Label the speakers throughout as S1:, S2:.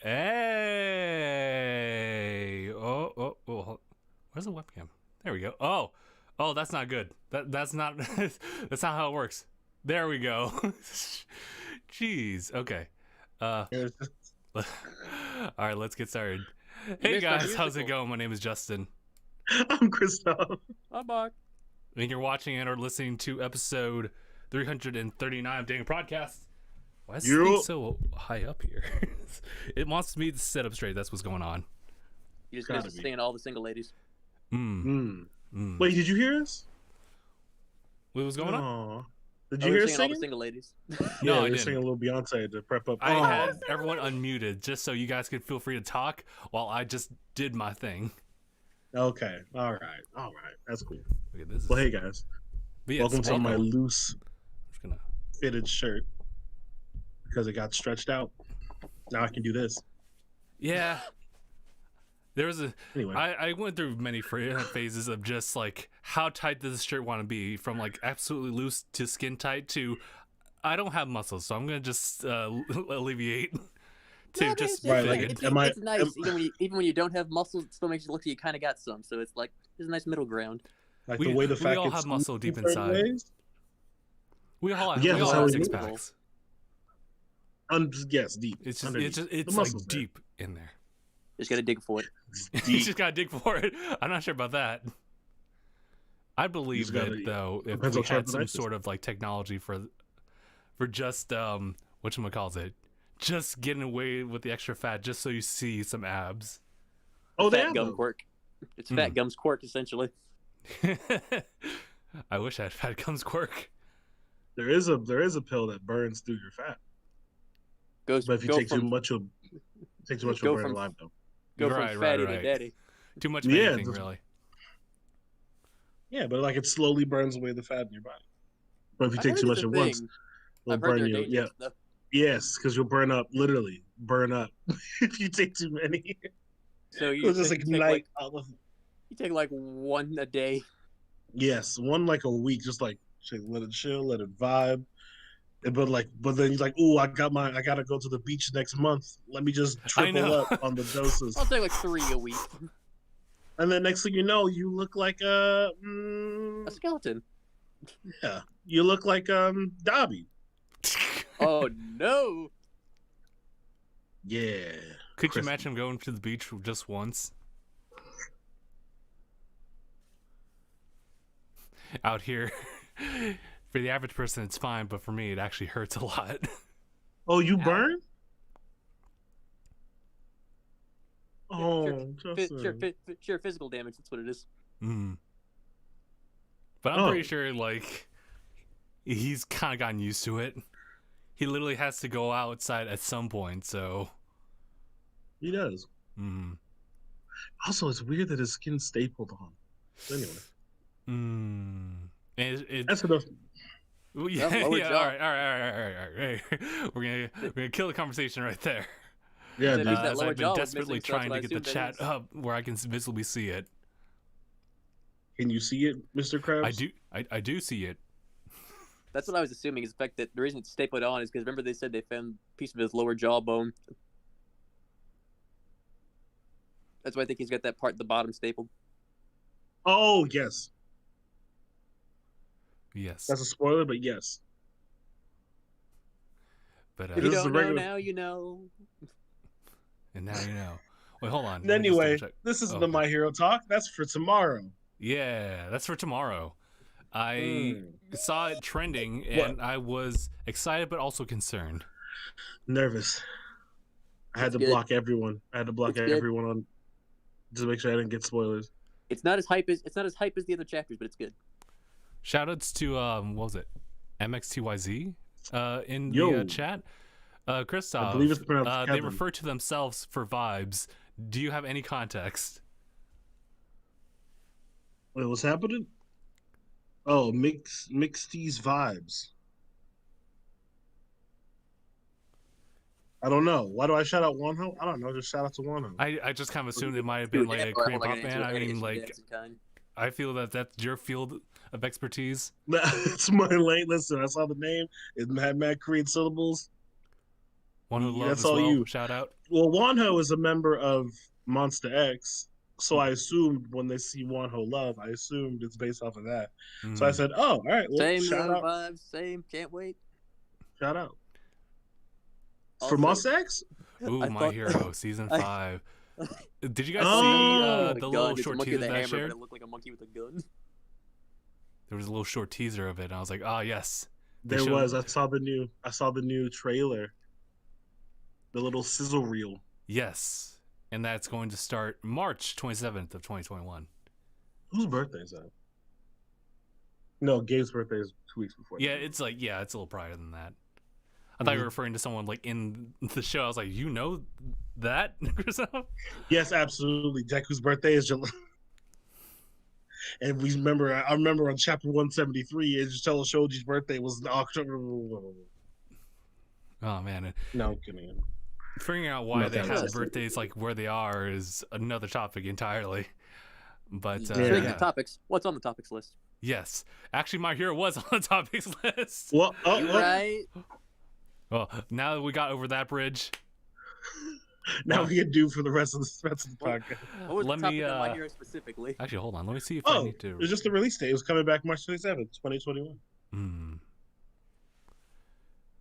S1: Hey. Oh. Where's the webcam? There we go. Oh, that's not good. That's not that's not how it works. There we go. Jeez. Okay. All right, let's get started. Hey guys, how's it going? My name is Justin.
S2: I'm Christoph.
S3: I'm Mark.
S1: And you're watching and or listening to episode 339 of DangIT Productions. Why is this thing so high up here? It wants me to sit up straight. That's what's going on.
S3: You just got to stand all the single ladies.
S2: Wait, did you hear us?
S1: What was going on?
S2: Did you hear us
S3: singing?
S2: singing?
S3: All the single ladies.
S1: No, I
S2: didn't.
S1: didn't.
S2: Singing a little Beyonce to prep up.
S1: I had everyone unmuted just so you guys could feel free to talk while I just did my thing.
S2: Okay. All right. That's cool.
S1: Okay,
S2: well, hey guys. Welcome to my loose fitted shirt because it got stretched out. Now I can do this.
S1: Yeah. There was
S2: anyway.
S1: I went through many phases of just like how tight does this shirt want to be, from like absolutely loose to skin tight to I don't have muscles, so I'm gonna just alleviate to
S3: no,
S1: just
S2: right.
S3: It's nice. Even when you don't have muscles, it still makes you look like you kind of got some. So it's like there's a nice middle ground.
S2: Like the way the fact
S1: we all have muscle deep inside. Ways? We all have 6 packs.
S2: Yes, deep.
S1: It's like deep in there.
S3: Just gotta dig for it.
S1: You just gotta dig for it. I'm not sure about that. I believe that though, if we had some sort of like technology for just whatchamacallit, just getting away with the extra fat, just so you see some abs.
S2: Oh,
S3: fat gum quirk. It's fat gum's quirk essentially.
S1: I wish I had fat gum's quirk.
S2: There is a pill that burns through your fat. But if you take too much, you'll burn alive though.
S3: Go from fatty to daddy.
S1: Too much of anything, really.
S2: Yeah, but like it slowly burns away the fat in your body. But if you take too much at once, it'll burn you. Yeah. Yes, because you'll literally burn up if you take too many.
S3: So you
S2: just ignite all of it.
S3: You take like one a day.
S2: Yes, one like a week, just like let it chill, let it vibe. But then you're like, oh, I gotta go to the beach next month. Let me just triple up on the doses.
S3: I'll take like 3 a week.
S2: And then next thing you know, you look like a
S3: skeleton.
S2: Yeah, you look like Dobby.
S3: Oh no!
S2: Yeah.
S1: Could you imagine going to the beach just once? Out here. For the average person, it's fine, but for me, it actually hurts a lot.
S2: Oh, you burn? Oh,
S3: sure, physical damage. That's what it is.
S1: But I'm pretty sure, like, he's kind of gotten used to it. He literally has to go outside at some point, so...
S2: He does. Also, it's weird that his skin's stapled on. Anyway.
S1: That's
S2: enough.
S1: Yeah, all right. We're gonna kill the conversation right there.
S2: Yeah,
S1: as I've been desperately trying to get the chat up where I can visibly see it.
S2: Can you see it, Mr. Krabs?
S1: I do see it.
S3: That's what I was assuming, is the fact that the reason it's stapled on is because remember they said they found a piece of his lower jawbone. That's why I think he's got that part at the bottom stapled.
S2: Oh, yes.
S1: Yes.
S2: That's a spoiler, but yes.
S1: But
S3: if you don't know, now you know.
S1: And now you know. Wait, hold on.
S2: Anyway, this isn't the My Hero Talk. That's for tomorrow.
S1: Yeah, that's for tomorrow. I saw it trending, and I was excited but also concerned.
S2: Nervous. I had to block everyone. I had to block everyone on just to make sure I didn't get spoilers.
S3: It's not as hype as the other chapters, but it's good.
S1: Shoutouts to what was it, MXTYZ, in the chat. Christoph,
S2: I believe it's pronounced
S1: they refer to themselves for vibes. Do you have any context?
S2: Wait, what's happening? Oh, mix these vibes. I don't know. Why do I shout out Wonho? I don't know. Just shout out to Wonho.
S1: I just kind of assumed it might have been like a Korean pop band. I mean, like, I feel that that's your field of expertise.
S2: It's my lane. Listen, I saw the name. It had mad Korean syllables.
S1: One Who Love
S2: That's
S1: as
S2: all
S1: well.
S2: you.
S1: Shout out.
S2: Well, Wonho is a member of Monster X, so I assumed when they see Wonho Love, I assumed it's based off of that. So I said, "Oh, all right, well,
S3: Same
S2: shout out,
S3: vibes, same. Can't wait.
S2: shout out
S3: Also,
S2: for Monster X."
S1: Ooh, My Hero season 5. Did you guys
S2: Oh,
S1: see the
S3: gun.
S1: little
S3: It's a
S1: short
S3: monkey
S1: teaser
S3: with a
S1: that I
S3: hammer,
S1: shared?
S3: but it looked like a monkey with a gun.
S1: There was a little short teaser of it, and I was like, "Ah, yes."
S2: there was. I saw the new trailer, the little sizzle reel.
S1: Yes, and that's going to start March 27th of 2021.
S2: Whose birthday is that? No, Gabe's birthday is 2 weeks before.
S1: Yeah, it's like it's a little prior than that. I thought you were referring to someone like in the show. I was like, you know that, Christoph?
S2: Yes, absolutely. Deku's birthday is July. And we remember, I remember on chapter 173, Gisela Shoji's birthday was October.
S1: Oh man,
S2: No, I'm kidding.
S1: figuring out why they have
S3: Nothing.
S1: birthdays like where they are is another topic entirely. But
S3: Speaking of topics, what's on the topics list?
S1: yes, actually, My Hero was on the topics list.
S2: Well,
S3: You right?
S1: Well, now that we got over that bridge,
S2: now we can do for the rest of the podcast.
S3: What was
S1: Let
S3: the topic
S1: me,
S3: on My Hero specifically?
S1: actually, hold on. Let me see if I
S2: Oh,
S1: need to.
S2: it was just the release date. It was coming back March 27th, 2021.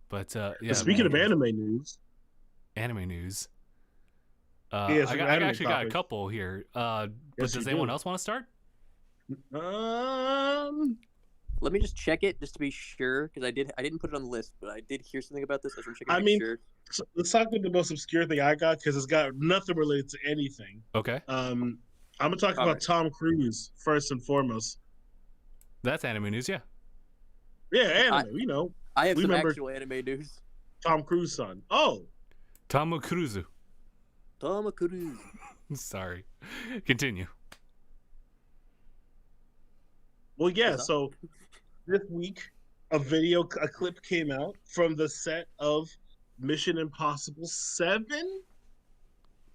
S1: But yeah.
S2: But speaking of anime news,
S1: I actually got a couple here. But
S2: Yes,
S1: does
S2: you
S1: anyone
S2: do.
S1: else want to start?
S3: Let me just check it just to be sure, because I didn't put it on the list, but I did hear something about this. I just want to check it to be sure.
S2: So let's talk about the most obscure thing I got because it's got nothing related to anything.
S1: Okay.
S2: I'm gonna talk about Tom Cruise first and foremost.
S1: That's anime news, yeah.
S2: Yeah, anime.
S3: I have
S2: we
S3: some
S2: remember-
S3: actual anime news.
S2: Tom Cruise son. Oh,
S1: Tom Cruise.
S3: Tom Cruise.
S1: Sorry. Continue.
S2: well, yeah. So this week, a clip came out from the set of Mission Impossible 7.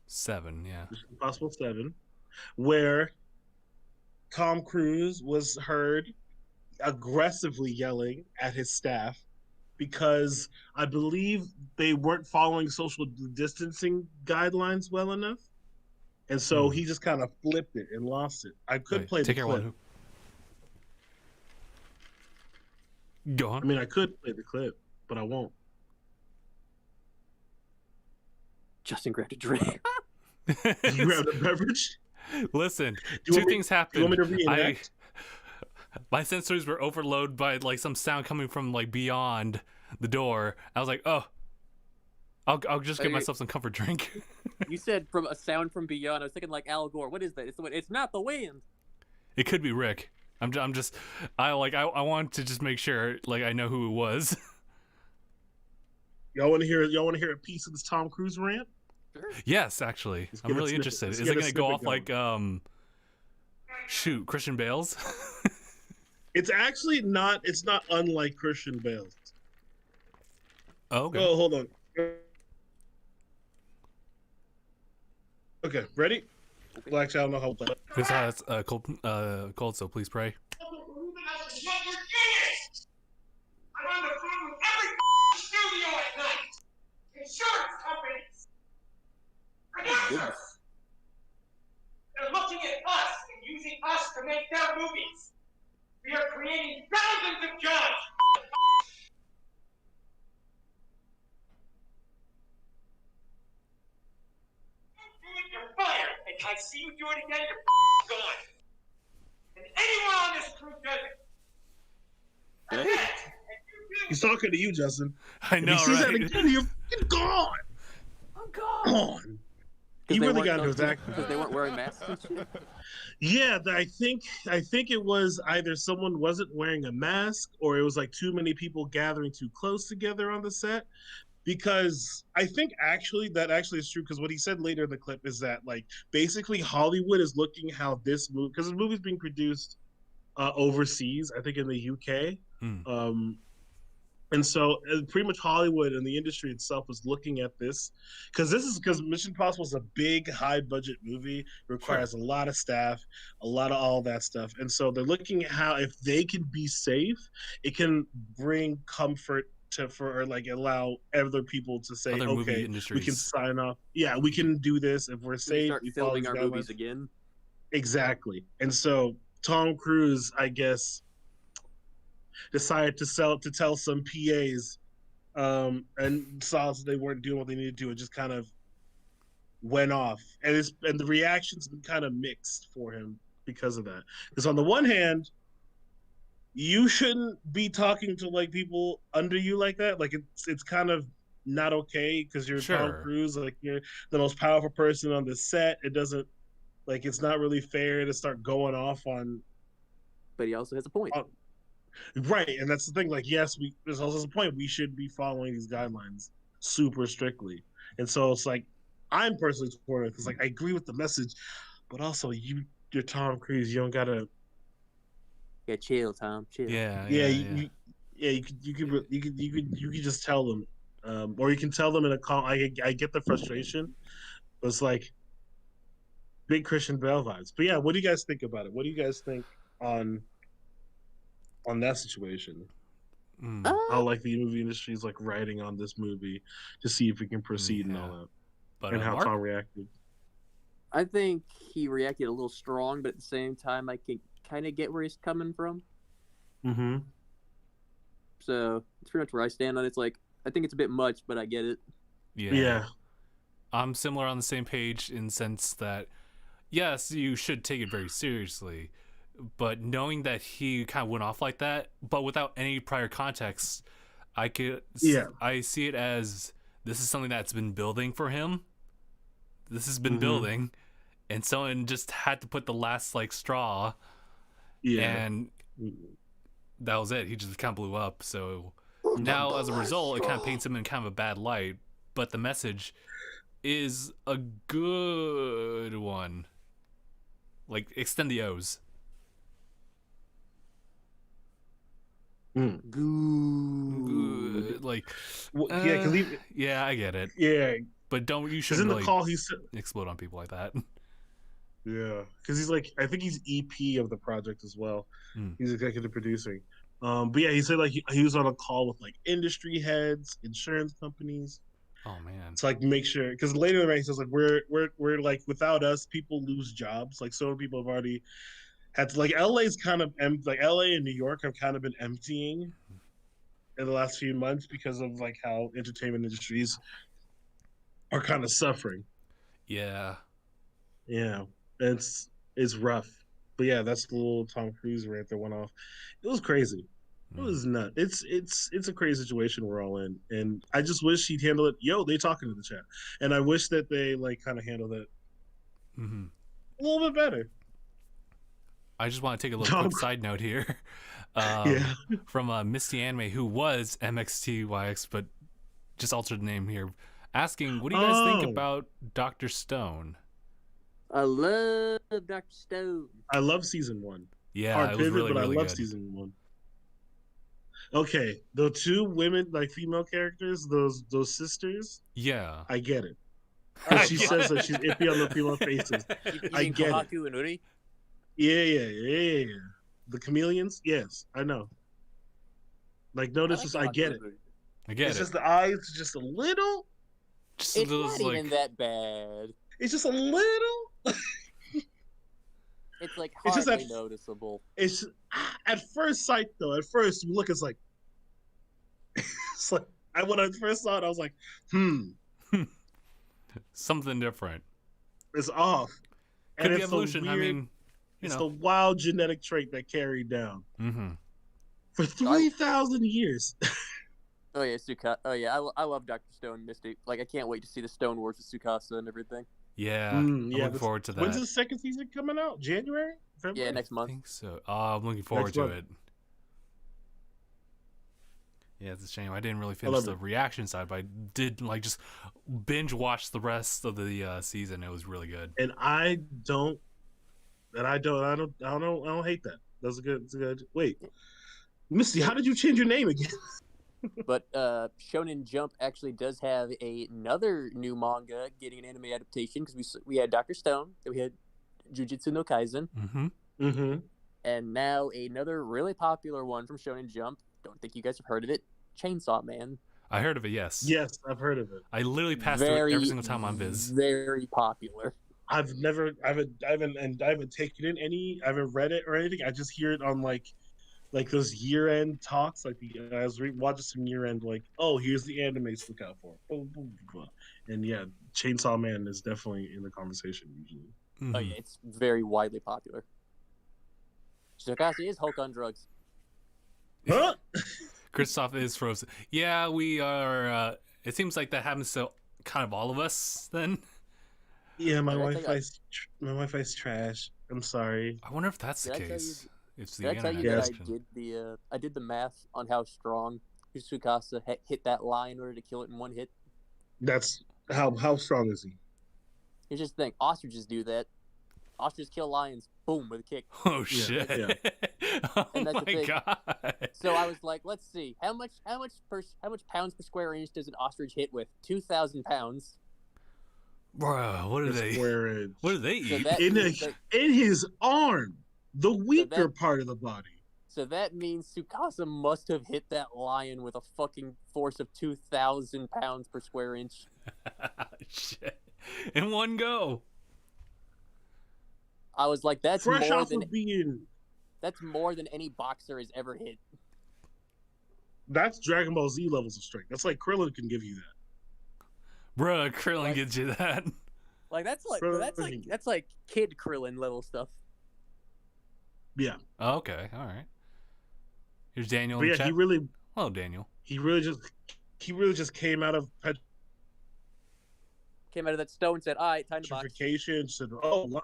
S1: 7, yeah.
S2: Mission Impossible 7, where Tom Cruise was heard aggressively yelling at his staff because I believe they weren't following social distancing guidelines well enough. And so he just kind of flipped it and lost it. I could play the clip.
S1: Go on.
S2: I mean, I could play the clip, but I won't.
S3: Justin grabbed a drink.
S2: You grab the beverage?
S1: Listen,
S2: you
S1: two
S2: want me-
S1: things
S2: You
S1: happened.
S2: want me to reenact?
S1: My sensors were overloaded by like some sound coming from like beyond the door. I was like, oh, I'll just get myself some comfort drink.
S3: You said from a sound from beyond. I was thinking like Al Gore. What is that? It's the wind. It's not the wind.
S1: It could be Rick. I want to just make sure like I know who it was.
S2: Y'all want to hear a piece of this Tom Cruise rant?
S3: Sure.
S1: Yes, actually, I'm really interested. Is it gonna go off like Christian Bale's?
S2: It's actually not. It's not unlike Christian Bale's.
S1: Oh, okay.
S2: Oh, hold on. Okay, ready?
S3: Okay.
S2: Well, actually, I don't know how to play it.
S1: This has cold, so please pray.
S4: I'm on the phone with every studio at night. Insurance companies. Producers. They're looking at us and using us to make their movies. We are creating thousands of jobs. You're fired. And I see you do it again, you're gone. And anyone on this crew does it.
S2: He's talking to you, Justin.
S1: I know,
S2: If he sees that
S1: right?
S2: again, you're fucking gone.
S1: I'm gone.
S2: Gone. He really got into his act.
S3: because they weren't wearing masks and shit.
S2: Yeah, I think it was either someone wasn't wearing a mask or it was like too many people gathering too close together on the set. Because I think that actually is true. Because what he said later in the clip is that like basically Hollywood is looking how this movie, because the movie's being produced overseas, I think in the UK. And so pretty much Hollywood and the industry itself was looking at this because Mission Impossible is a big, high budget movie, requires a lot of staff, a lot of all that stuff. And so they're looking at how if they can be safe, it can bring comfort or like allow other people to say,
S1: other movie
S2: okay, we
S1: industries.
S2: can sign off. Yeah, we can do this if we're safe.
S3: Start
S2: We follow
S3: filming
S2: these
S3: our
S2: guidelines.
S3: movies again.
S2: Exactly. And so Tom Cruise, I guess, decided to tell some PAs, and saw that they weren't doing what they needed to, and just kind of went off. And the reaction's been kind of mixed for him because of that. Because on the one hand, you shouldn't be talking to like people under you like that. Like it's kind of not okay because you're Tom Cruise, like you're the most powerful person on the set. It doesn't, like, it's not really fair to start going off on.
S3: But he also has a point.
S2: Right, and that's the thing. Like, yes, there's also a point. We should be following these guidelines super strictly, and so it's like I'm personally supportive because, like, I agree with the message, but also you're Tom Cruise. You don't gotta.
S3: Yeah, chill, Tom. Chill.
S2: You could just tell them, or you can tell them in a call. I get the frustration, but it's like big Christian Bale vibes. But yeah, what do you guys think about it? What do you guys think on that situation? How like the movie industry is like writing on this movie to see if it can proceed and all that,
S1: but
S2: and how
S1: Mark?
S2: Tom reacted.
S3: I think he reacted a little strong, but at the same time, I can kind of get where he's coming from.
S2: Mm-hmm.
S3: So it's pretty much where I stand on it. It's like, I think it's a bit much, but I get it.
S2: Yeah.
S1: I'm similar on the same page in the sense that, yes, you should take it very seriously, but knowing that he kind of went off like that, but without any prior context, I see it as this is something that's been building for him. This has been building, and someone just had to put the last like straw. And that was it. He just kind of blew up. So now, as a result, it kind of paints him in kind of a bad light. But the message is a good one. Like, extend the O's. Good. Like, yeah, I get it.
S2: Yeah,
S1: but you shouldn't
S2: in the
S1: really
S2: call he said,
S1: explode on people like that.
S2: Yeah, because he's like, I think he's EP of the project as well. He's executive producing. But yeah, he said like he was on a call with like industry heads, insurance companies.
S1: Oh man!
S2: To like make sure, because later in the night he says like we're like, without us, people lose jobs. Like, so many people have already had to, like, LA's kind of like LA and New York have kind of been emptying in the last few months because of like how entertainment industries are kind of suffering.
S1: Yeah.
S2: It's rough. But yeah, that's the little Tom Cruise rant that went off. It was crazy. It was nuts. It's a crazy situation we're all in, and I just wish he'd handle it. Yo, they talking in the chat, and I wish that they like kind of handled it a little bit better.
S1: I just want to take a little quick side note here, from Misty Anime, who was MXTYX, but just altered the name here, asking, "What do you guys think about Dr. Stone?"
S3: I love Dr. Stone.
S2: I love season 1.
S1: Yeah, it was really,
S2: but
S1: really
S2: I love
S1: good.
S2: season 1. Okay, the 2 women, like female characters, those sisters.
S1: Yeah,
S2: I get it. She says that she's iffy on the female faces. I get
S3: Kohaku and Uri?
S2: Yeah. The chameleons. Yes, I know. Like, notice, I get it. It's just the eyes, just a little.
S1: Just
S3: it's not even that bad.
S2: It's just a little.
S3: It's like hardly noticeable.
S2: It's at first sight though. At first you look, it's like, when I first saw it, I was like,
S1: something different.
S2: It's off.
S1: Could be evolution. I mean,
S2: it's the wild genetic trait that carried down for 3,000 years.
S3: Oh yeah, Oh yeah, I love Dr. Stone, Misty. Like, I can't wait to see the Stone Wars with Tsukasa and everything.
S1: Yeah, I'm looking forward to that.
S2: When's the second season coming out? January? February?
S3: Yeah, next month.
S1: I think so. I'm looking forward to it. Yeah, it's a shame. I didn't really finish the reaction side, but I did like just binge watch the rest of the season. It was really good.
S2: And I don't hate that. That's good. Wait, Misty, how did you change your name again?
S3: But Shonen Jump actually does have another new manga getting an anime adaptation, because we had Dr. Stone, then we had Jujutsu no Kaisen, and now another really popular one from Shonen Jump. Don't think you guys have heard of it. Chainsaw Man.
S1: I heard of it. Yes.
S2: Yes, I've heard of it.
S1: I literally passed through it every single time on Viz.
S3: Very popular.
S2: I haven't taken in any. I haven't read it or anything. I just hear it on like those year-end talks. Like I was watching some year-end, like, oh, here's the anime to look out for. Boom, boom, boom. And yeah, Chainsaw Man is definitely in the conversation usually.
S3: Oh yeah, it's very widely popular. Tsukasa is Hulk on drugs.
S2: Huh?
S1: Kristoff is frozen. Yeah, we are. It seems like that happens to kind of all of us then.
S2: Yeah, my Wi-Fi's trash. I'm sorry.
S1: I wonder if that's the case. It's the
S3: did I tell
S1: internet
S3: you that
S1: connection.
S3: I did the math on how strong Tsukasa hit that lion in order to kill it in one hit?
S2: That's how strong is he?
S3: Here's just the thing: ostriches do that. Ostriches kill lions, boom, with a kick.
S1: Oh shit!
S2: Yeah.
S1: Oh
S3: And that's the
S1: my
S3: thing.
S1: god!
S3: So I was like, let's see, how much pounds per square inch does an ostrich hit with? 2,000 pounds.
S1: Bro, what do they? What do they
S3: So
S1: eat?
S3: that means
S2: In his arm, the weaker part of the body.
S3: So that means Tsukasa must have hit that lion with a fucking force of 2,000 pounds per square inch.
S1: Shit! In one go.
S3: I was like, that's
S2: Fresh
S3: more
S2: off
S3: than
S2: of being.
S3: that's more than any boxer has ever hit.
S2: That's Dragon Ball Z levels of strength. That's like Krillin can give you that.
S1: Bruh, Krillin gets you that.
S3: Like that's like kid Krillin level stuff.
S2: Yeah.
S1: Oh, okay, all right. Here's Daniel.
S2: But
S1: in
S2: yeah,
S1: the chat. Hello, Daniel.
S2: he really just came out of
S3: Came out of that stone and said, "All right, time to box."
S2: petrification. Said, "Oh, what?"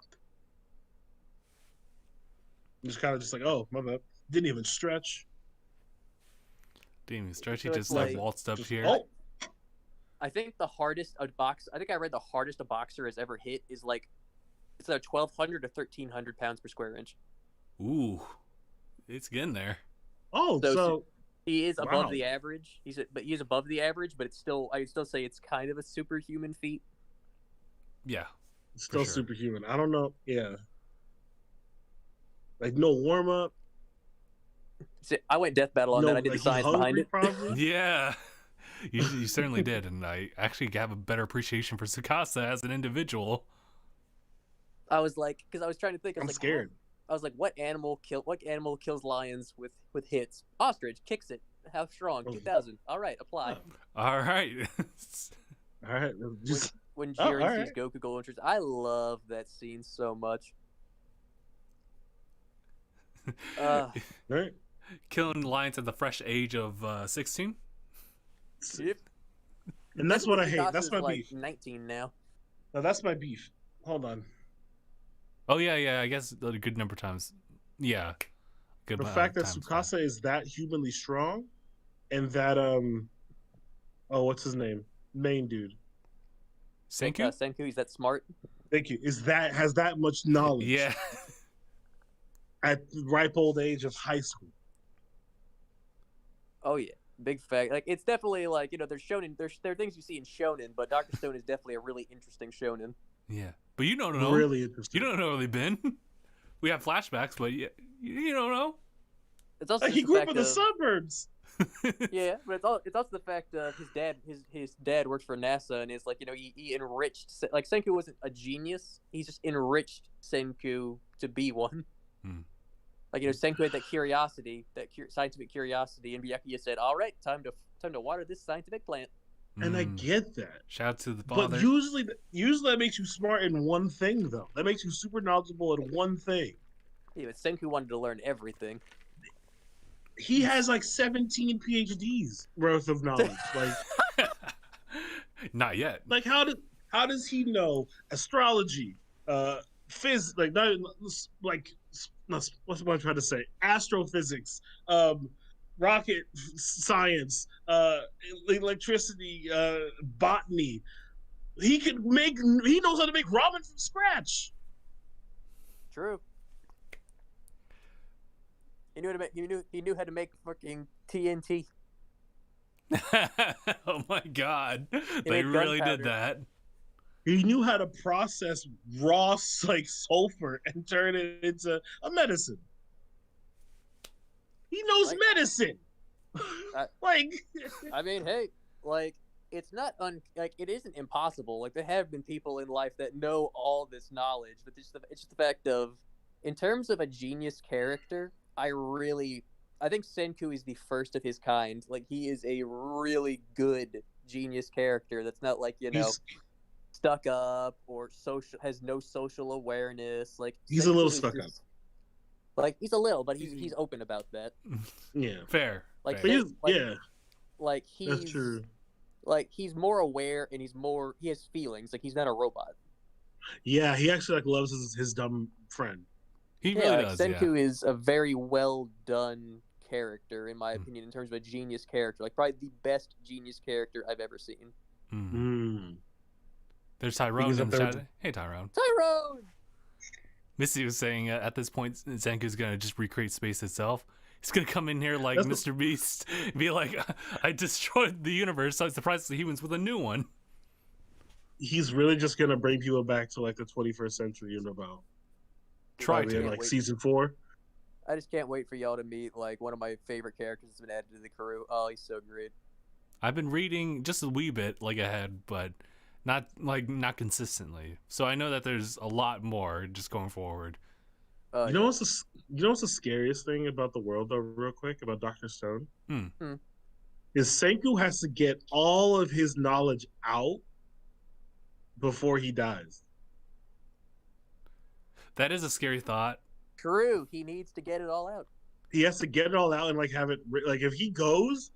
S2: Just kind of just like, "Oh, my bad." Didn't even stretch.
S1: Didn't even stretch. He
S3: So
S1: just
S3: it's
S1: like
S3: like-
S1: waltzed up here.
S2: Oh,
S3: I think the hardest I read the hardest a boxer has ever hit is like it's 1,200 to 1,300 pounds per square inch.
S1: Ooh, it's getting there.
S2: oh,
S3: So-
S2: so
S3: He is above
S2: Wow.
S3: the average. He is above the average, but it's still I would still say it's kind of a superhuman feat.
S1: Yeah.
S2: it's still
S1: sure.
S2: superhuman. I don't know. Yeah. Like no warm up.
S3: So I went death battle on
S2: No,
S3: that. I did
S2: like
S3: the science
S2: he's
S3: behind
S2: hungry,
S3: it.
S2: probably.
S1: Yeah. You certainly did, and I actually have a better appreciation for Tsukasa as an individual.
S3: I was like, because I was trying to think. I was
S2: I'm
S3: like,
S2: scared.
S3: I was like, what animal kills lions with hits? Ostrich kicks it. How strong?
S2: Oh.
S3: 2,000. All right, apply.
S1: All right.
S2: All right, just
S3: When
S2: Oh,
S3: Jiren
S2: all
S3: sees
S2: right.
S3: Goku go interest, I love that scene so much.
S2: right.
S1: Killing lions at the fresh age of 16.
S3: Yep.
S2: And that's what I hate. That's
S3: Tsukasa's
S2: my
S3: like
S2: beef.
S3: 19 now.
S2: No, that's my beef. Hold on.
S1: Oh yeah. I guess a good number of times. Yeah. Good
S2: The
S1: amount
S2: fact
S1: of
S2: that
S1: times,
S2: Tsukasa is that humanly strong, and that oh, what's his name? Main dude.
S1: Senku?
S3: Senku, he's that smart.
S2: Thank you. Has that much knowledge?
S1: Yeah.
S2: At the ripe old age of high school.
S3: Oh yeah, big fact. Like it's definitely like there's shonen. There are things you see in shonen, but Dr. Stone is definitely a really interesting shonen.
S1: Yeah. But you don't know.
S2: Really interesting.
S1: You don't know where they've been. We have flashbacks, but you don't know.
S3: It's also
S2: Like he
S3: just the
S2: grew up
S3: fact
S2: in the
S3: of-
S2: suburbs.
S3: Yeah, but it's also the fact his dad works for NASA, and it's like he enriched like Senku wasn't a genius. He's just enriched Senku to be one.
S1: Hmm.
S3: Like Senku had that curiosity, scientific curiosity, and Byakuya said, "All right, time to water this scientific plant."
S2: And I
S1: Mm.
S2: get that.
S1: Shout out to the father.
S2: But usually that makes you smart in one thing, though. That makes you super knowledgeable in one thing.
S3: Yeah, but Senku wanted to learn everything.
S2: He has like 17 PhDs worth of knowledge.
S1: Not yet.
S2: Like how does he know astrology, what's what I'm trying to say? Astrophysics, rocket science, electricity, botany. He knows how to make ramen from scratch.
S3: True. He knew how to make fucking TNT.
S1: Oh my god. They
S3: made
S1: really
S3: gunpowder.
S1: did that.
S2: He knew how to process raw sulfur and turn it into a medicine. He knows
S3: Like-
S2: medicine. Like,
S3: I mean, hey, like it's not like it isn't impossible. Like there have been people in life that know all this knowledge, but it's just the fact of, in terms of a genius character, I think Senku is the first of his kind. Like he is a really good genius character that's not like stuck up or has no social awareness. Like
S2: he's
S3: Senku
S2: a little
S3: is
S2: stuck up.
S3: Like he's a little, but he's open about that.
S2: Yeah,
S1: fair.
S3: Like,
S1: fair.
S3: like he's
S2: that's true.
S3: Like he's more aware and he has feelings. Like he's not a robot.
S2: Yeah, he actually like loves his dumb friend.
S1: He really does.
S3: Senku is a very well done character in my opinion in terms of a genius character. Like probably the best genius character I've ever seen.
S1: There's Tyrone in the chat. Hey Tyrone.
S3: Tyrone.
S1: Missy was saying at this point Senku's gonna just recreate space itself. He's gonna come in here like Mr. Beast, and be like, "I destroyed the universe. So I surprised the humans with a new one."
S2: He's really just gonna bring people back to like the 21st century in about like season 4.
S3: I just can't wait for y'all to meet like one of my favorite characters that's been added to the crew. Oh, he's so great.
S1: I've been reading just a wee bit like ahead, but not consistently. So I know that there's a lot more just going forward.
S2: You know what's the scariest thing about the world though, real quick, about Dr. Stone? Is Senku has to get all of his knowledge out before he dies.
S1: That is a scary thought.
S3: True, he needs to get it all out.
S2: He has to get it all out and like have it like if he goes,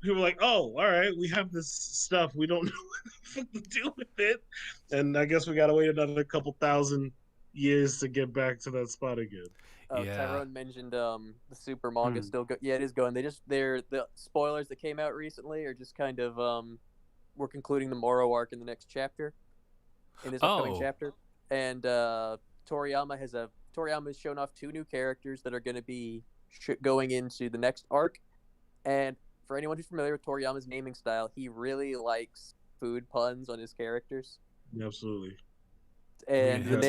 S2: people are like, "Oh, all right, we have this stuff. We don't know what to do with it," and I guess we gotta wait another couple thousand years to get back to that spot again.
S3: Tyrone mentioned the super manga still go. Yeah, it is going. The spoilers that came out recently are just kind of we're concluding the Moro arc in the next chapter, in this upcoming chapter, and Toriyama has shown off 2 new characters that are going to be going into the next arc, and for anyone who's familiar with Toriyama's naming style, he really likes food puns on his characters.
S2: Absolutely.
S3: And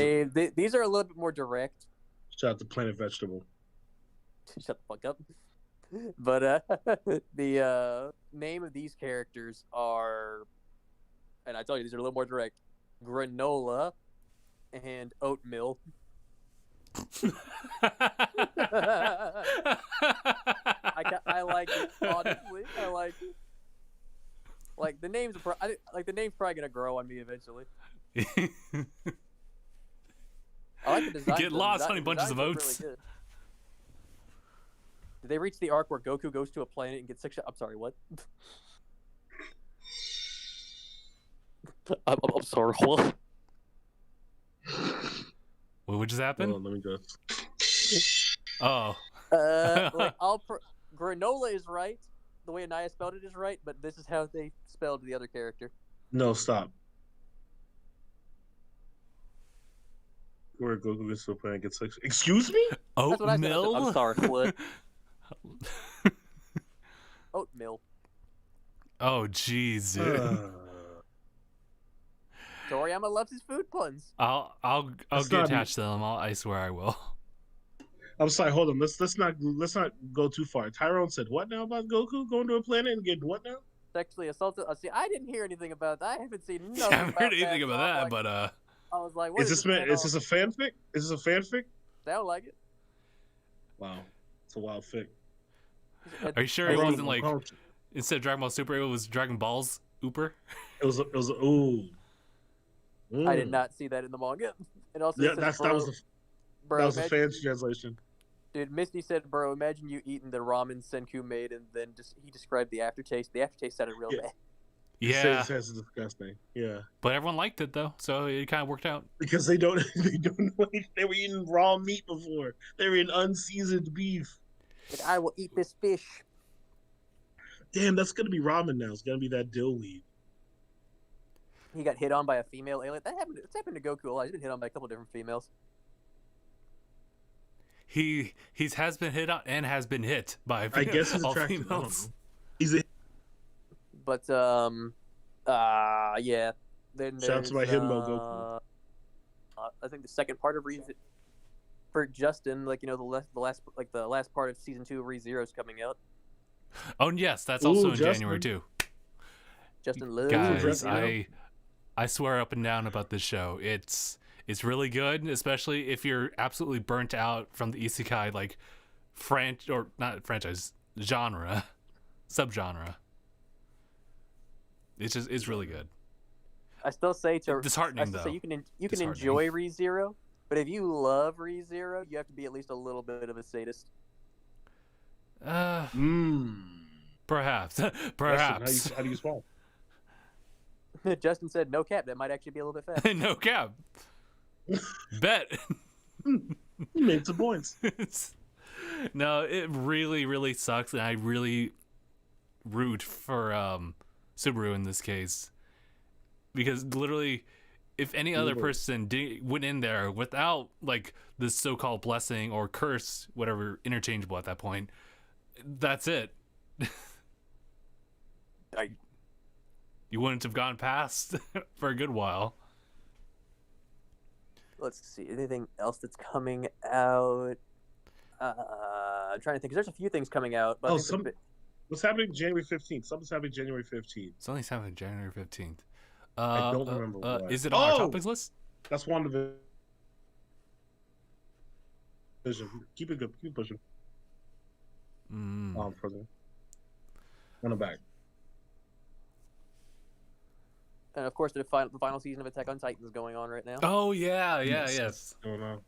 S3: these are a little bit more direct.
S2: Shout out to Planet Vegetable.
S3: Shut the fuck up. But the name of these characters are, and I tell you, these are a little more direct: granola and oatmeal. I like it, honestly. I like it. Like the name's probably gonna grow on me eventually. I like the design.
S1: Get lost, honey bunches of oats.
S3: Really, did they reach the arc where Goku goes to a planet and gets 6 shots? I'm sorry, what? I'm sorry, what?
S1: What just happened?
S2: Hold on, let me go.
S1: Oh.
S3: Granola is right. The way Anaya spelled it is right, but this is how they spelled the other character.
S2: No, stop. Where Goku gets to a planet gets 6. Excuse me?
S1: Oatmeal?
S3: I'm sorry, what? Oatmeal.
S1: Oh, jeez, dude.
S3: Toriyama loves his food puns.
S1: I'll get attached to them. I swear I will.
S2: I'm sorry. Hold on. Let's not go too far. Tyrone said what now about Goku going to a planet and getting what now?
S3: Sexually assaulted. See, I didn't hear anything about that. I haven't seen nothing.
S1: I haven't heard anything about that,
S3: like,
S1: but
S3: I was like, what
S2: is this a fanfic? Is this a fanfic?
S3: Sound like it.
S2: Wow, it's a wild fic.
S1: Are you sure it wasn't like instead of Dragon Ball Super, it was Dragon Balls Ooper?
S2: It was ooh.
S3: I did not see that in the manga. And also,
S2: yeah, that was a fan's translation.
S3: Dude, Misty said, "Bro, imagine you eating the ramen Senku made, and then he described the aftertaste. The aftertaste sounded real bad."
S1: Yeah,
S2: it's disgusting. Yeah,
S1: but everyone liked it though, so it kind of worked out.
S2: Because they don't they were eating raw meat before. They were eating unseasoned beef.
S3: But I will eat this fish.
S2: Damn, that's gonna be ramen now. It's gonna be that dill weed.
S3: He got hit on by a female alien. It's happened to Goku a lot. He's been hit on by a couple different females.
S1: He has been hit on and has been hit by
S2: I guess he's
S1: all
S2: attracted.
S1: females.
S3: But yeah. Then
S2: shout out to my himbo Goku.
S3: I think the second part of for Justin, like the last part of season 2 of ReZero is coming out.
S1: Oh, and yes, that's also in
S2: Justin.
S1: January too.
S3: Justin Liu.
S1: Guys, I swear up and down about this show. It's really good, especially if you're absolutely burnt out from the isekai like genre, subgenre. It's really good.
S3: I still say
S1: disheartening though.
S3: Say you can enjoy ReZero, but if you love ReZero, you have to be at least a little bit of a sadist.
S1: Perhaps.
S2: How do you spell?
S3: Justin said no cap. That might actually be a little bit fast.
S1: No cap. Bet.
S2: He made some points.
S1: No, it really, really sucks, and I really root for Subaru in this case, because literally, if any other person went in there without like this so-called blessing or curse, whatever, interchangeable at that point, that's it. You wouldn't have gone past for a good while.
S3: Let's see, anything else that's coming out? I'm trying to think, 'cause there's a few things coming out. But
S2: what's happening January 15th? Something's happening January 15th.
S1: Something's happening January 15th.
S2: I don't remember what.
S1: Is it on our topics list?
S2: That's WandaVision. Keep it good. Keep pushing. President. Run it back.
S3: And of course, the final season of Attack on Titan is going on right now.
S1: Oh yes.
S2: I don't know.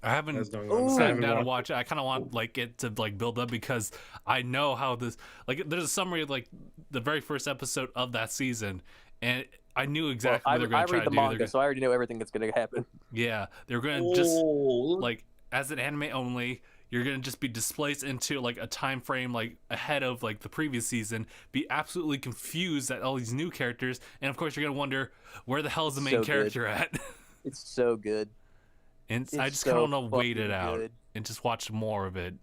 S1: I haven't sat down and watched it. I kind of want like it to like build up, because I know how this, like, there's a summary of like the very first episode of that season, and I knew exactly what they're going to try to do. I read the manga,
S3: so I already know everything that's going to happen.
S1: Yeah, they're going to just like, as an anime only, you're going to just be displaced into like a time frame like ahead of like the previous season, be absolutely confused at all these new characters, and of course you're going to wonder where the hell is the main character at.
S3: It's so good.
S1: And I just kind of want to wait it out and just watch more of it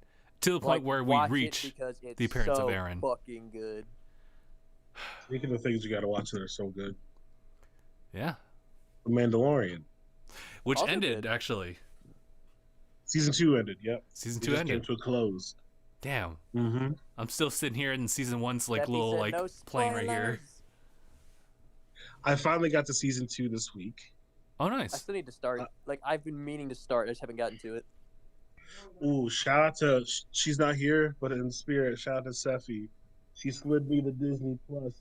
S1: to the point where we reach the appearance of Eren.
S3: Fucking good.
S2: Speaking of things you got to watch that are so good.
S1: Yeah.
S2: The Mandalorian.
S1: Which also ended, actually.
S2: Season 2 ended, yep.
S1: Season 2 ended.
S2: Came to a close.
S1: Damn.
S2: Mm-hmm.
S1: I'm still sitting here in Season 1's like little like playing right here.
S2: I finally got to Season 2 this week.
S1: Oh, nice.
S3: I still need to start. Like, I've been meaning to start. I just haven't gotten to it.
S2: Ooh, shout out to, she's not here, but in spirit, shout out to Sephi. She slid me the Disney Plus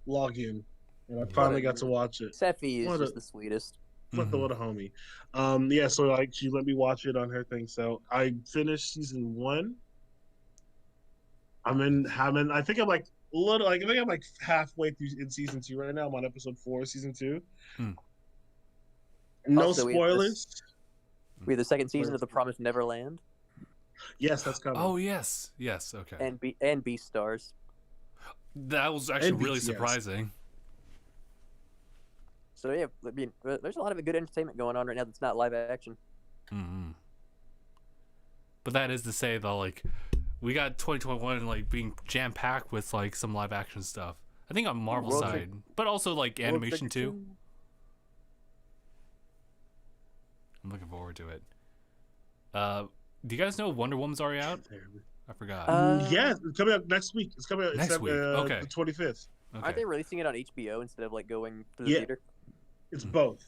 S2: login, and I finally got to watch it.
S3: Sephi is just the sweetest.
S2: What a homie. Yeah, so like she let me watch it on her thing. So I finished Season 1. I think I'm like halfway through in Season 2 right now. I'm on episode 4 of Season 2. No also, spoilers.
S3: We have the second season of The Promised Neverland.
S2: Yes, that's coming.
S1: Oh yes, okay.
S3: And Beastars.
S1: That was actually really surprising.
S3: So yeah, I mean, there's a lot of good entertainment going on right now that's not live action.
S1: Mm-hmm. But that is to say, though, like, we got 2021 like being jam packed with like some live action stuff. I think on Marvel side, but also like animation too. I'm looking forward to it. Do you guys know Wonder Woman's already out? I forgot.
S2: Yeah, it's coming out next week. It's coming out
S1: next week. Okay.
S2: The 25th.
S1: Okay.
S3: Aren't they releasing it on HBO instead of like going to the theater?
S2: It's both.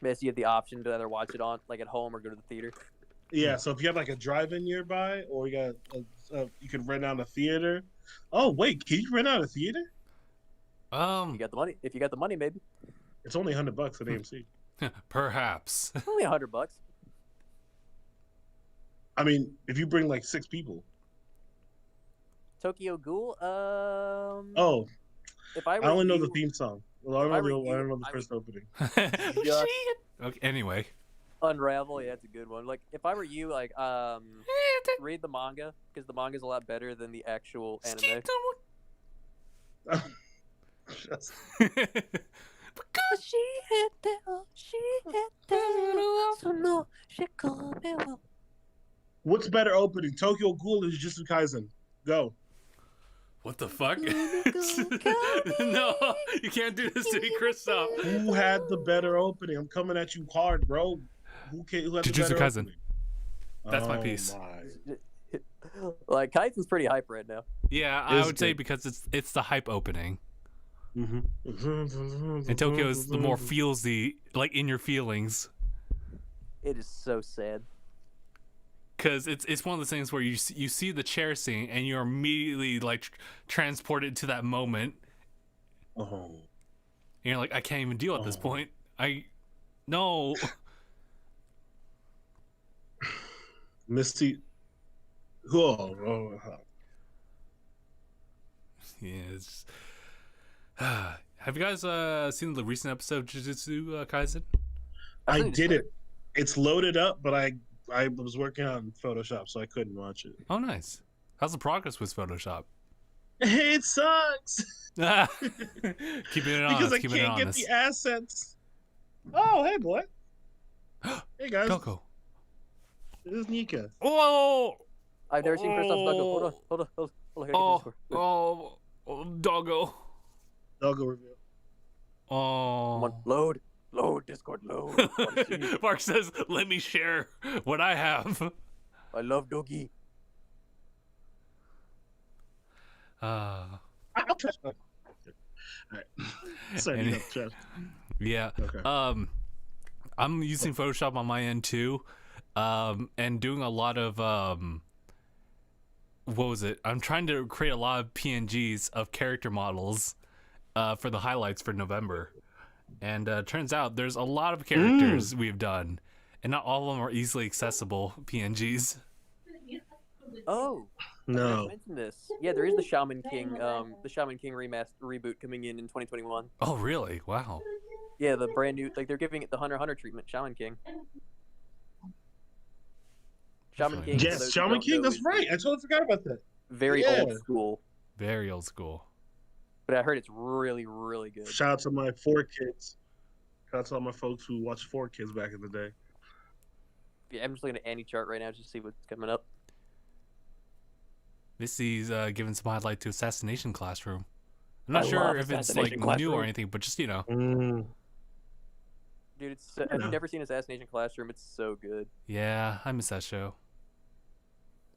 S3: Yes, you have the option to either watch it on like at home or go to the theater.
S2: Yeah, so if you have like a drive-in nearby, or you got you can rent out a theater. Oh wait, can you rent out a theater?
S3: You got the money. If you got the money, maybe.
S2: It's only $100 at AMC.
S1: Perhaps.
S3: Only $100.
S2: I mean, if you bring like 6 people.
S3: Tokyo Ghoul.
S2: Oh.
S3: If
S2: I only know the theme song. Well, I don't know the first opening.
S1: Okay. Anyway.
S3: Unravel, yeah, it's a good one. Like, if I were you, like, read the manga, because the manga's a lot better than the actual anime.
S2: What's better opening, Tokyo Ghoul or Jujutsu Kaisen? Go.
S1: What the fuck? No, you can't do this to me, Christoph.
S2: Who had the better opening? I'm coming at you hard, bro. Who had
S1: Jujutsu
S2: the better
S1: Kaisen.
S2: opening?
S1: That's my piece.
S3: Like Kaizen's pretty hype right now.
S1: Yeah, I would say because it's the hype opening.
S2: Mm-hmm.
S1: And Tokyo is the more feelsy, like in your feelings.
S3: It is so sad.
S1: Because it's one of those things where you see the chair scene and you're immediately like transported to that moment.
S2: Oh.
S1: And you're like, I can't even deal at this point. No.
S2: Misty. Oh.
S1: Yes. Have you guys seen the recent episode of Jujutsu Kaisen?
S2: I did it. It's loaded up, but I was working on Photoshop, so I couldn't watch it.
S1: Oh, nice. How's the progress with Photoshop?
S2: It sucks.
S1: Keeping it honest.
S2: Because I can't get the assets. Oh, hey, boy. Hey, guys.
S1: Doggo.
S2: This is Nika.
S1: Oh!
S3: I've never seen Kristoff's Doggo. Hold on.
S1: Doggo.
S2: Doggo reveal.
S1: Oh.
S3: Come on, load, Discord, load.
S1: Mark says, let me share what I have.
S3: I love Doggy.
S2: I'll try. All right. Sorry, trash.
S1: Yeah.
S2: Okay.
S1: I'm using Photoshop on my end too, and doing a lot of what was it? I'm trying to create a lot of PNGs of character models for the highlights for November, and turns out there's a lot of characters we've done, and not all of them are easily accessible PNGs.
S3: Oh.
S2: No.
S3: I mentioned this. Yeah, there is the Shaman King reboot coming in 2021.
S1: Oh, really? Wow.
S3: Yeah, the brand new, like they're giving it the Hunter x Hunter treatment. Shaman King. Shaman King.
S2: Yes, Shaman King. That's right. I totally forgot about that.
S3: Very old school.
S1: Very old school.
S3: But I heard it's really, really good.
S2: Shout out to my 4 kids. Shout out to all my folks who watched 4 Kids back in the day.
S3: Yeah, I'm just looking at Annie chart right now just to see what's coming up.
S1: Missy's giving some highlight to Assassination Classroom. I'm not sure if it's like new or anything, but just, you know.
S3: Dude, have you never seen Assassination Classroom? It's so good.
S1: Yeah, I miss that show.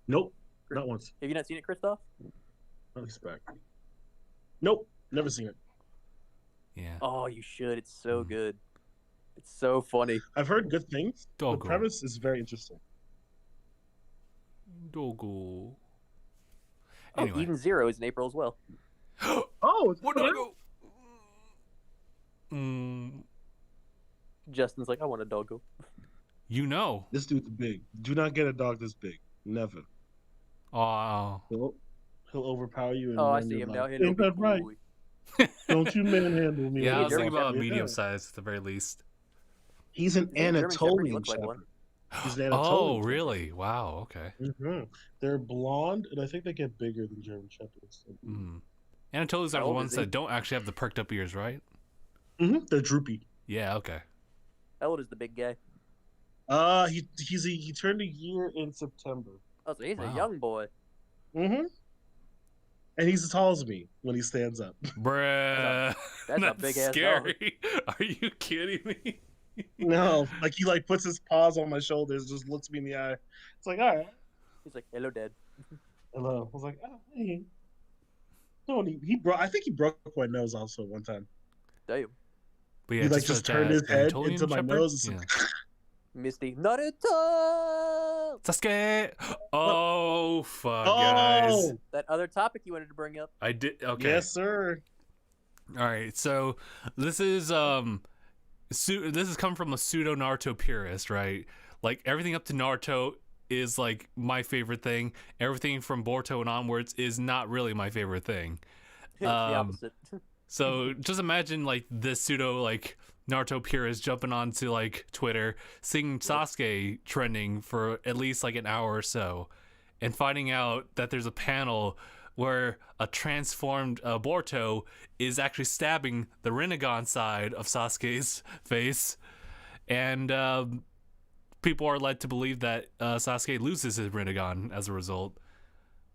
S2: Nope, not once.
S3: Have you not seen it, Christoph?
S2: Not expect. Nope, never seen it.
S1: Yeah.
S3: Oh, you should. It's so good. It's so funny.
S2: I've heard good things.
S1: Doggo.
S2: The premise is very interesting.
S1: Doggo.
S3: Oh,
S1: Anyway.
S3: Eden Zero is in April as well.
S2: Oh,
S1: what doggo?
S3: Justin's like, I want a doggo.
S1: You know.
S2: This dude's big. Do not get a dog this big. Never.
S1: Oh.
S2: He'll overpower you. And
S3: I see him now.
S2: Ain't that right? Don't you manhandle me.
S1: Yeah, I was thinking about a medium size at the very least.
S2: He's an Anatolian Shepherd. He's an Anatolian
S1: really? Wow, okay.
S2: Mm-hmm. They're blonde, and I think they get bigger than German Shepherds.
S1: Anatolians are the ones that don't actually have the perked up ears, right?
S2: Mm-hmm. They're droopy.
S1: Yeah, okay.
S3: How old is the big guy?
S2: He turned a year in September.
S3: Oh, so he's a young boy.
S2: Mm-hmm. And he's as tall as me when he stands up.
S1: Bruh.
S3: That's a big ass
S1: scary. Are you kidding me?
S2: No, like he puts his paws on my shoulders, just looks me in the eye. It's like, all right.
S3: He's like, hello, Dad.
S2: Hello. I was like, oh, hey. No, I think he broke my nose also one time.
S3: Damn.
S1: But yeah,
S2: he just turned his head into my nose.
S1: Yeah.
S3: Misty, Naruto!
S1: Sasuke! Oh, fuck, guys.
S3: That other topic you wanted to bring up.
S1: I did, okay.
S2: Yes, sir.
S1: All right, so this is come from a pseudo Naruto purist, right? Like everything up to Naruto is like my favorite thing. Everything from Boruto and onwards is not really my favorite thing.
S3: The opposite.
S1: So just imagine like this pseudo like Naruto purist jumping onto like Twitter, seeing Sasuke trending for at least like an hour or so, and finding out that there's a panel where a transformed Boruto is actually stabbing the Rinnegan side of Sasuke's face, and people are led to believe that Sasuke loses his Rinnegan as a result.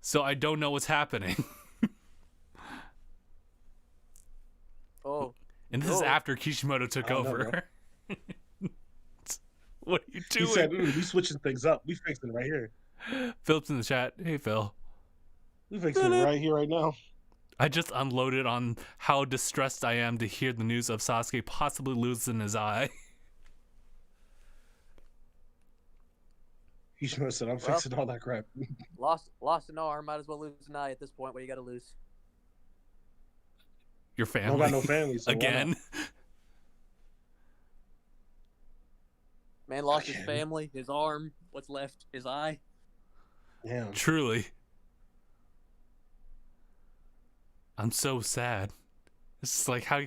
S1: So I don't know what's happening. And this is after Kishimoto took over. What are you doing?
S2: He said, we switching things up. We fixing it right here.
S1: Philip's in the chat. Hey, Phil.
S2: We fixing it right here, right now.
S1: I just unloaded on how distressed I am to hear the news of Sasuke possibly losing his eye.
S2: He should have said, I'm fixing all that crap.
S3: Lost an arm, might as well lose an eye at this point. What do you got to lose?
S1: Your family.
S2: I don't got no family, so
S1: again.
S3: Man lost his family, his arm. What's left? His eye.
S2: Yeah.
S1: Truly. I'm so sad. It's like how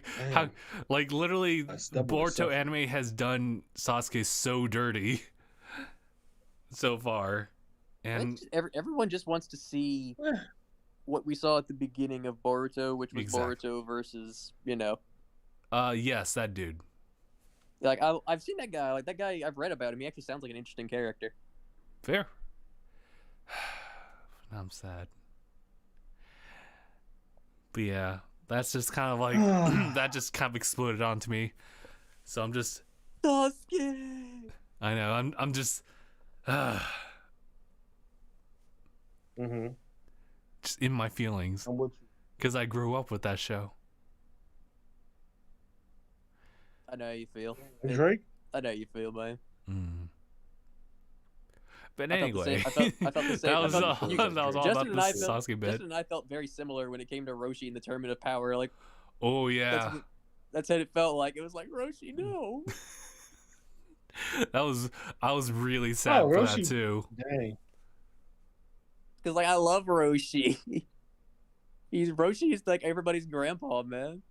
S1: like literally Boruto anime has done Sasuke so dirty so far, and
S3: everyone just wants to see what we saw at the beginning of Boruto, which was Boruto versus
S1: yes, that dude.
S3: Like I've seen that guy. Like that guy, I've read about him. He actually sounds like an interesting character.
S1: Fair. Now I'm sad. But yeah, that's just kind of like that just kind of exploded onto me. So I'm just
S3: Sasuke.
S1: I know. I'm just just in my feelings because I grew up with that show.
S3: I know how you feel.
S2: Drake?
S3: I know how you feel, man.
S1: But anyway,
S3: I felt the same.
S1: that was all about the Sasuke bit.
S3: Justin and I felt very similar when it came to Roshi in the Tournament of Power. Like,
S1: oh yeah,
S3: that's what it felt like. It was like, Roshi, no.
S1: I was really sad for
S2: Roshi,
S1: that too.
S2: Dang.
S3: Because like I love Roshi. Roshi's like everybody's grandpa, man.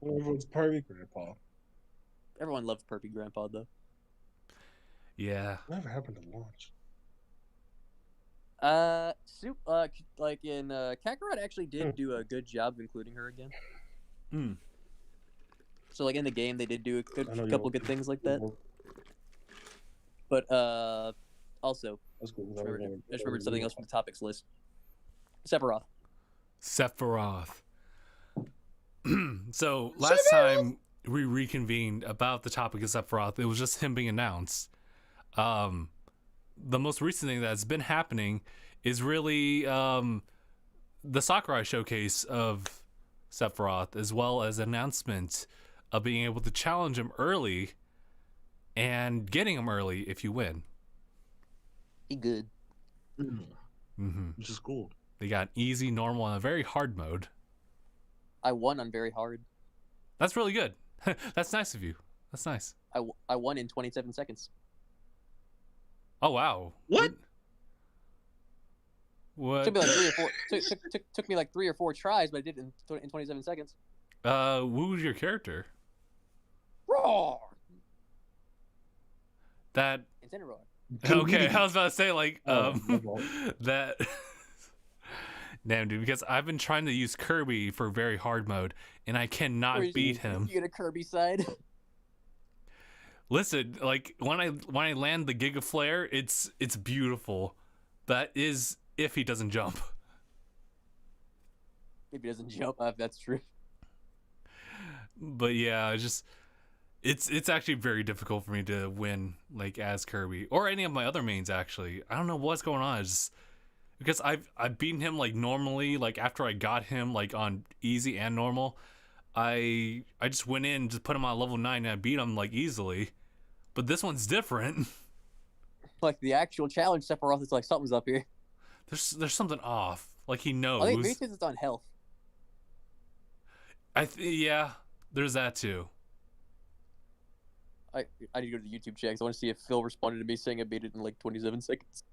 S2: Everyone's perfect grandpa.
S3: Everyone loves Perpy Grandpa though.
S1: Yeah.
S2: Whatever happened to launch?
S3: Like in Kakarot actually did do a good job of including her again. So like in the game they did do a couple good things like that. But also
S2: that's cool.
S3: I just remembered something else from the topics list. Sephiroth.
S1: So last time we reconvened about the topic of Sephiroth, it was just him being announced. The most recent thing that's been happening is really the Sakurai showcase of Sephiroth, as well as announcement of being able to challenge him early and getting him early if you win.
S3: He good.
S2: Which is cool.
S1: They got easy, normal, and a very hard mode.
S3: I won on very hard.
S1: That's really good. That's nice of you. That's nice.
S3: I won in 27 seconds.
S1: Oh wow!
S2: What?
S1: What?
S3: Took me like 3 or 4. Took me like 3 or 4 tries, but I did it in 27 seconds.
S1: Who was your character?
S3: Roar.
S1: That.
S3: Incineroar.
S1: Okay, I was about to say like that. Damn, dude, because I've been trying to use Kirby for very hard mode, and I cannot beat him.
S3: You get a Kirby side.
S1: Listen, like when I land the Giga Flare, it's beautiful. That is if he doesn't jump.
S3: If he doesn't jump, that's true.
S1: But yeah, it's actually very difficult for me to win like as Kirby or any of my other mains. Actually, I don't know what's going on. It's just because I've beaten him like normally, like after I got him like on easy and normal. I just went in, just put him on level 9 and I beat him like easily. But this one's different.
S3: Like the actual challenge Sephiroth is like something's up here.
S1: There's something off. Like he knows.
S3: I think maybe because it's on health.
S1: Yeah, there's that too.
S3: I need to go to the YouTube chat because I want to see if Phil responded to me saying I beat it in like 27 seconds.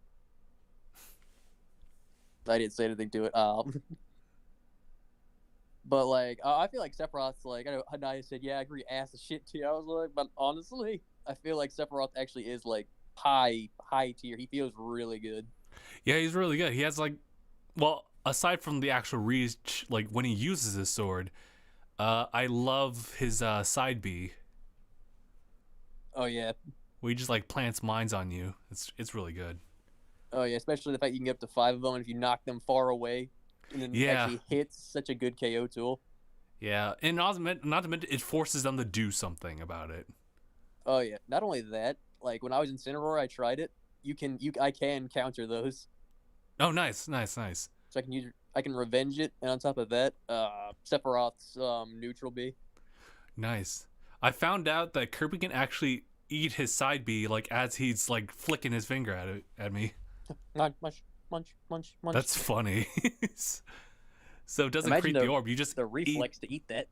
S3: I didn't say anything to it. But like, I feel like Sephiroth's like, I know Hanaya said, yeah, I agree, ass the shit to you. I was like, but honestly, I feel like Sephiroth actually is like high tier. He feels really good.
S1: Yeah, he's really good. He has like, well, aside from the actual reach, like when he uses his sword, I love his side B.
S3: Oh yeah.
S1: Where he just like plants mines on you. It's really good.
S3: Oh yeah, especially the fact you can get up to 5 of them, and if you knock them far away, and then actually hits, such a good KO tool.
S1: Yeah, and not to mention, it forces them to do something about it.
S3: Oh yeah, not only that, like when I was in Incineroar, I tried it, I can counter those.
S1: Oh, nice.
S3: So I can revenge it, and on top of that, Sephiroth's neutral B.
S1: Nice. I found out that Kirby can actually eat his side B like as he's like flicking his finger at me.
S3: Munch.
S1: That's funny. So it doesn't create the orb. You just
S3: the reflex to eat that.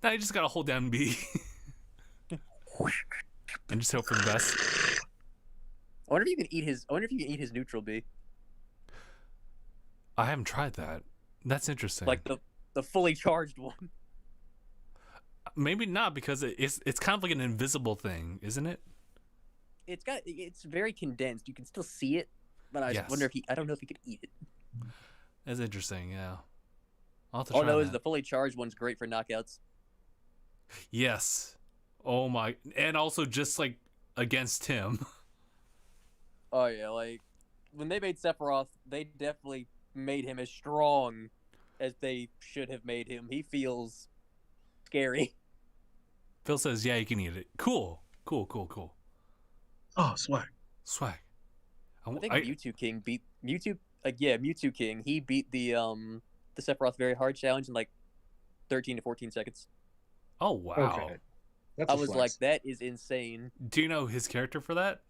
S1: Now you just gotta hold down B and just hope for the best.
S3: I wonder if you can eat his neutral B.
S1: I haven't tried that. That's interesting.
S3: Like the fully charged one.
S1: Maybe not, because it's kind of like an invisible thing, isn't it?
S3: It's very condensed. You can still see it, but I just wonder if I don't know if he could eat it.
S1: That's interesting, yeah.
S3: All I know is the fully charged one's great for knockouts.
S1: Yes. Oh my, and also just like against him.
S3: Oh yeah, like when they made Sephiroth, they definitely made him as strong as they should have made him. He feels scary.
S1: Phil says, yeah, you can eat it. Cool.
S2: Oh, swag.
S3: I think Mewtwo King beat Mewtwo. Mewtwo King. He beat the Sephiroth Very Hard challenge in like 13 to 14 seconds.
S1: Oh wow!
S2: Okay.
S3: I was like, that is insane.
S1: Do you know his character for that?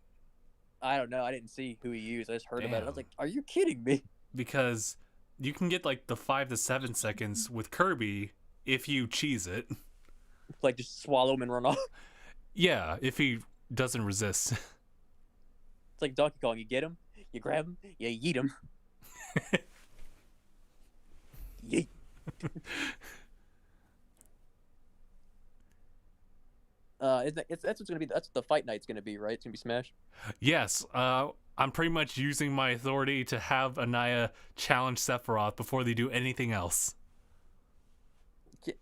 S3: I don't know. I didn't see who he used. I just heard about it. I was like, are you kidding me?
S1: Because you can get like the 5 to 7 seconds with Kirby if you cheese it.
S3: Like just swallow him and run off.
S1: Yeah, if he doesn't resist.
S3: It's like Donkey Kong. You get him, you grab him, you eat him. Yeet. That's what's gonna be. That's what the fight night's gonna be, right? It's gonna be Smash.
S1: Yes. I'm pretty much using my authority to have Anaya challenge Sephiroth before they do anything else.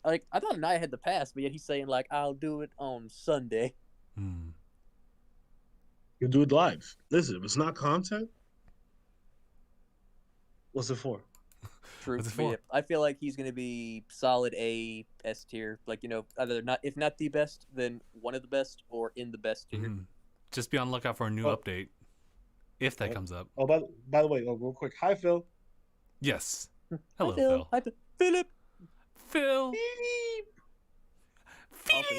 S3: Like I thought Anaya had the pass, but yet he's saying like, I'll do it on Sunday.
S2: You do it live. Listen, if it's not content, what's it for?
S3: True.
S1: What's it for?
S3: Yeah, I feel like he's gonna be solid A, S tier. Like, you know, either not, if not the best, then one of the best, or in the best tier.
S1: Just be on the lookout for a new update, if that comes up.
S2: Oh, by the way, real quick, hi Phil.
S1: Yes. Hello,
S3: Hi, Phil. Hi, Philip.
S1: Phil.
S3: Also,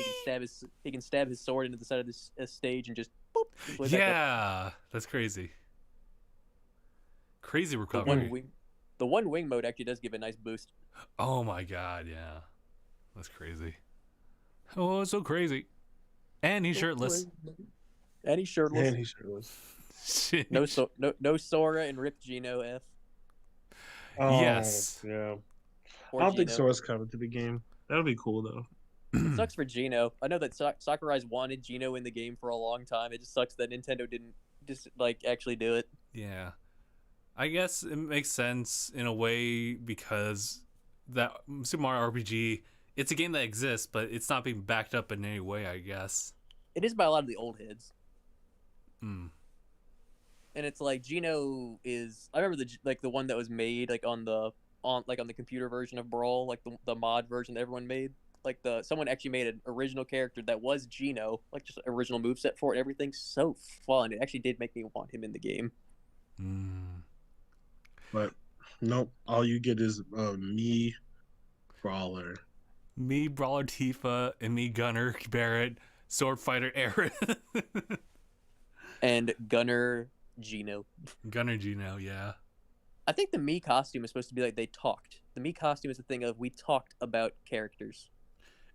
S3: he can stab his sword into the side of this stage and just boop.
S1: Yeah, that's crazy. Crazy recovery.
S3: The one wing mode actually does give a nice boost.
S1: Oh my god, yeah. That's crazy. Oh, it's so crazy. And he's shirtless.
S3: And he's shirtless.
S1: Shit.
S3: No Sora and Rip Gino F.
S2: Oh,
S1: yes.
S2: Yeah.
S3: Or
S2: I don't think
S3: Gino.
S2: Sora's coming to the game. That'll be cool though.
S3: It sucks for Gino. I know that Sakurai's wanted Gino in the game for a long time. It just sucks that Nintendo didn't just like actually do it.
S1: Yeah. I guess it makes sense in a way because that Super Mario RPG, it's a game that exists, but it's not being backed up in any way, I guess.
S3: It is by a lot of the old heads.
S1: Mm.
S3: And it's like Gino is. I remember the one that was made like on the computer version of Brawl, like the mod version that everyone made. Like someone actually made an original character that was Gino, like just original moveset for it. Everything so fun. It actually did make me want him in the game.
S2: But nope, all you get is me, Brawler.
S1: Me, Brawler Tifa, and me, Gunner Barrett, Sword Fighter Aaron.
S3: And Gunner Gino.
S1: Gunner Gino, yeah.
S3: I think the me costume is supposed to be like they talked. The me costume is the thing of we talked about characters.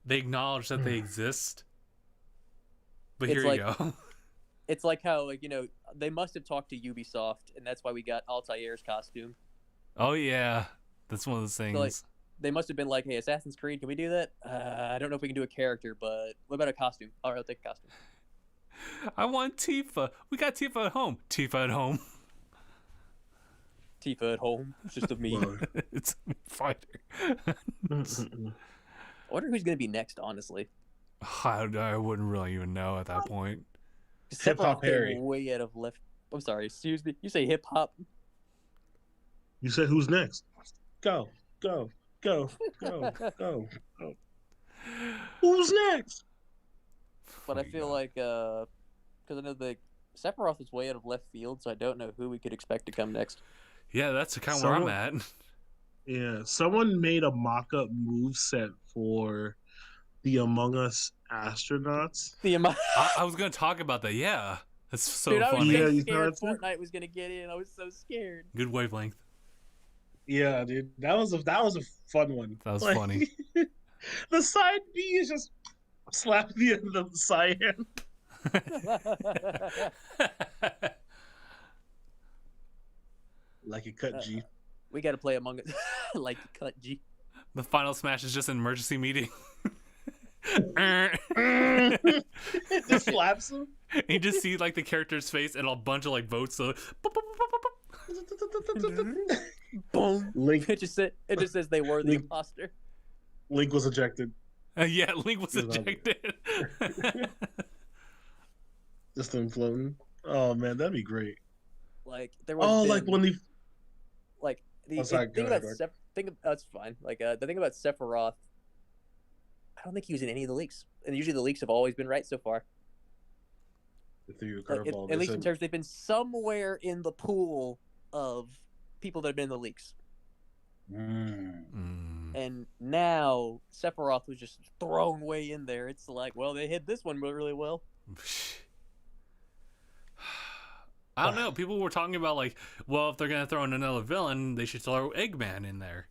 S1: They acknowledge that they exist. But
S3: It's
S1: here
S3: like,
S1: you go.
S3: It's like how, like, you know, they must have talked to Ubisoft, and that's why we got Altair's costume.
S1: Oh, yeah. That's one of those things.
S3: So, like, they must have been like, hey, Assassin's Creed, can we do that? I don't know if we can do a character, but what about a costume? All right, I'll take a costume.
S1: I want Tifa. We got Tifa at home. Tifa at home.
S3: Tifa at home. It's just a me.
S1: It's a fighter.
S3: I wonder who's going to be next, honestly.
S1: I wouldn't really even know at that point.
S2: Hip Hop Harry.
S3: Way out of left. I'm sorry, excuse me. You say hip hop?
S2: You said who's next? Go. Who's next?
S3: But I feel like, because I know Sephiroth was way out of left field, so I don't know who we could expect to come next.
S1: Yeah, that's kind of where I'm at.
S2: Yeah, someone made a mock-up move set for the Among Us astronauts.
S1: I was gonna talk about that. Yeah, that's so
S3: Dude, I was
S1: funny.
S3: so
S2: Yeah,
S3: scared Fortnite was gonna get in. I was so scared.
S1: Good wavelength.
S2: Yeah, dude, that was a fun one.
S1: That was funny.
S2: The side B is just slap the end of the cyan. Like a cut G.
S3: We got to play Among Us like a cut G.
S1: The final smash is just an emergency meeting.
S2: Just slaps him.
S1: You just see like the character's face and a bunch of like votes. So,
S3: Boom.
S2: Link.
S3: It just says they were the imposter.
S2: Link was ejected.
S1: yeah, Link was ejected.
S2: Just him floating. Oh man, that'd be great.
S3: Like there was.
S2: Like when they.
S3: Like the
S2: sorry,
S3: thing about that's fine. Like the thing about Sephiroth, I don't think he was in any of the leaks, and usually the leaks have always been right so far. At least in terms, they've been somewhere in the pool of people that have been in the leaks. And now Sephiroth was just thrown way in there. It's like, well, they hid this one really well.
S1: I don't know. People were talking about like, well, if they're gonna throw in another villain, they should throw Eggman in there.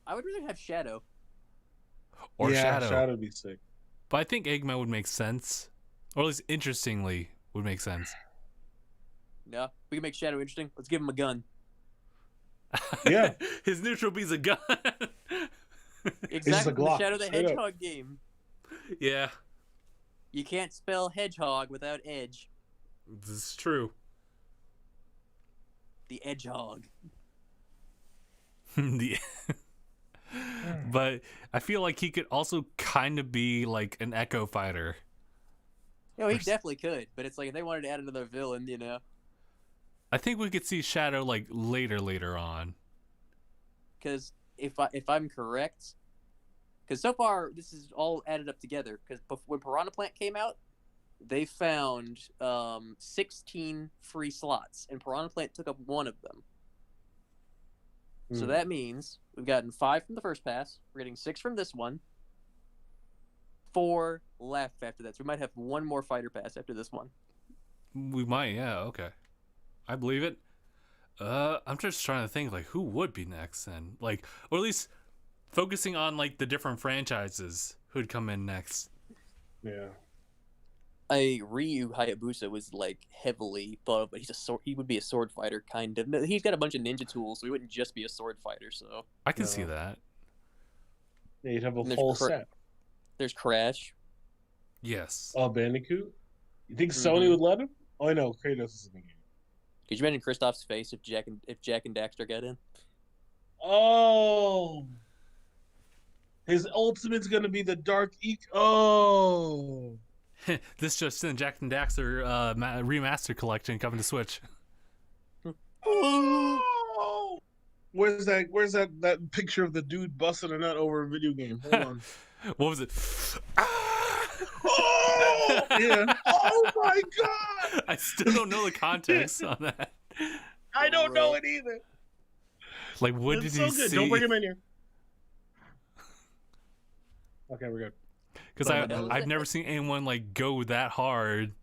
S3: I would rather have Shadow.
S1: Or Shadow.
S2: Shadow would be sick.
S1: But I think Eggman would make sense, or at least interestingly would make sense.
S3: Yeah, we can make Shadow interesting. Let's give him a gun.
S2: Yeah,
S1: his neutral B's a gun.
S3: Exactly, the Shadow the Hedgehog game.
S1: Yeah,
S3: you can't spell hedgehog without edge.
S1: This is true.
S3: The Edgehog.
S1: But I feel like he could also kind of be like an Echo Fighter.
S3: No, he definitely could. But it's like if they wanted to add another villain, you know.
S1: I think we could see Shadow like later on.
S3: Because if I'm correct, because so far this is all added up together. Because when Piranha Plant came out, they found 16 free slots, and Piranha Plant took up one of them. So that means we've gotten 5 from the first pass. We're getting 6 from this one. 4 left after that. So we might have one more fighter pass after this one.
S1: We might, yeah, okay. I believe it. I'm just trying to think like who would be next then, like, or at least focusing on like the different franchises who'd come in next.
S2: Yeah.
S3: Ryu Hayabusa was like heavily thought of, but he would be a sword fighter kind of. He's got a bunch of ninja tools, so he wouldn't just be a sword fighter. So
S1: I can see that.
S2: Yeah, you'd have a whole set.
S3: There's Crash.
S1: Yes.
S2: Oh, Bandicoot. You think Sony would let him? Oh, I know. Kratos is in the game.
S3: Could you imagine Kristoff's face if Jack and Daxter got in?
S2: Oh, his ultimate's gonna be the Dark Oh.
S1: This just in Jack and Daxter remaster collection coming to Switch.
S2: Oh! Where's that picture of the dude busting a nut over a video game? Hold on.
S1: What was it?
S2: Oh! Yeah. Oh my god!
S1: I still don't know the context on that.
S2: I don't know it either.
S1: Like, what did he see?
S2: Don't bring him in here. Okay, we're good.
S1: Because I've never seen anyone like go that hard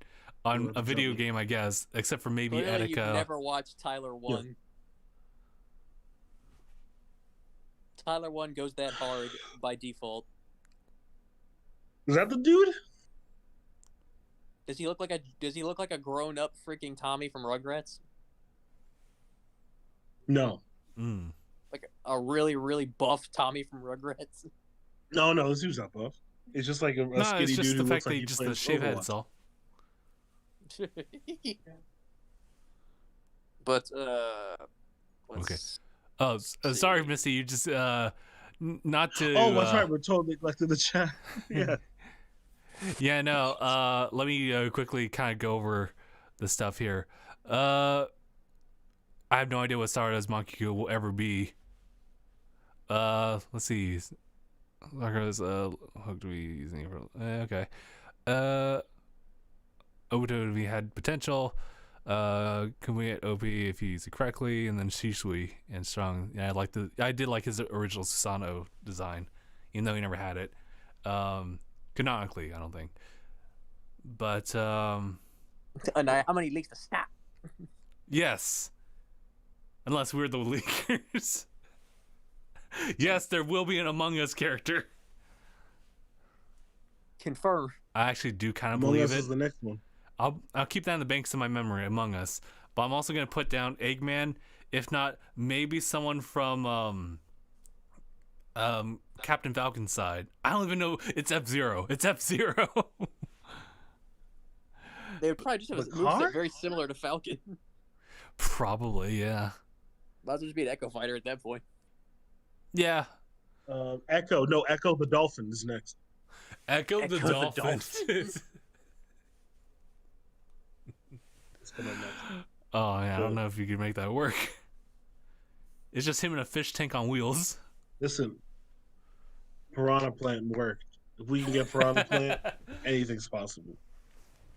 S1: on a video game, I guess, except for maybe
S3: Clearly
S1: Etika.
S3: You've never watched Tyler 1. Yeah. Tyler 1 goes that hard by default.
S2: Is that the dude?
S3: Does he look like a grown up freaking Tommy from Rugrats?
S2: No.
S3: Like a really, really buff Tommy from Rugrats?
S2: No, this dude's not buff. It's just like a skinny
S1: it's just
S2: dude
S1: the
S2: who
S1: fact
S2: looks like
S1: that just the shave head's all.
S3: But
S1: okay. Oh, sorry, Misty. You just not to.
S2: Oh, that's right. We're totally neglecting the chat. Yeah.
S1: Yeah. No. Let me quickly kind of go over the stuff here. I have no idea what Stardust Monkey will ever be. Let's see. What do we use? Okay. Otobi had potential. Kamui at OP if you use it correctly, and then Shisui and Strong. Yeah, I did like his original Susanoo design, even though he never had it. Canonically, I don't think. But
S3: How many leaks to stop?
S1: yes, unless we're the leakers. Yes, there will be an Among Us character.
S3: Confirm.
S1: I actually do kind of
S2: Among
S1: believe
S2: Us
S1: it.
S2: is the next one.
S1: I'll keep that in the banks of my memory, Among Us. But I'm also gonna put down Eggman, if not maybe someone from Captain Falcon's side. I don't even know. It's F-Zero. It's F-Zero.
S3: They would probably just have a moveset very similar to Falcon.
S1: Probably, yeah.
S3: Might as well just be an Echo Fighter at that point.
S1: Yeah.
S2: Echo the Dolphin is next.
S1: Echo the Dolphin. Oh, yeah, I don't know if you can make that work. It's just him in a fish tank on wheels.
S2: Listen, Piranha Plant worked. If we can get Piranha Plant, anything's possible.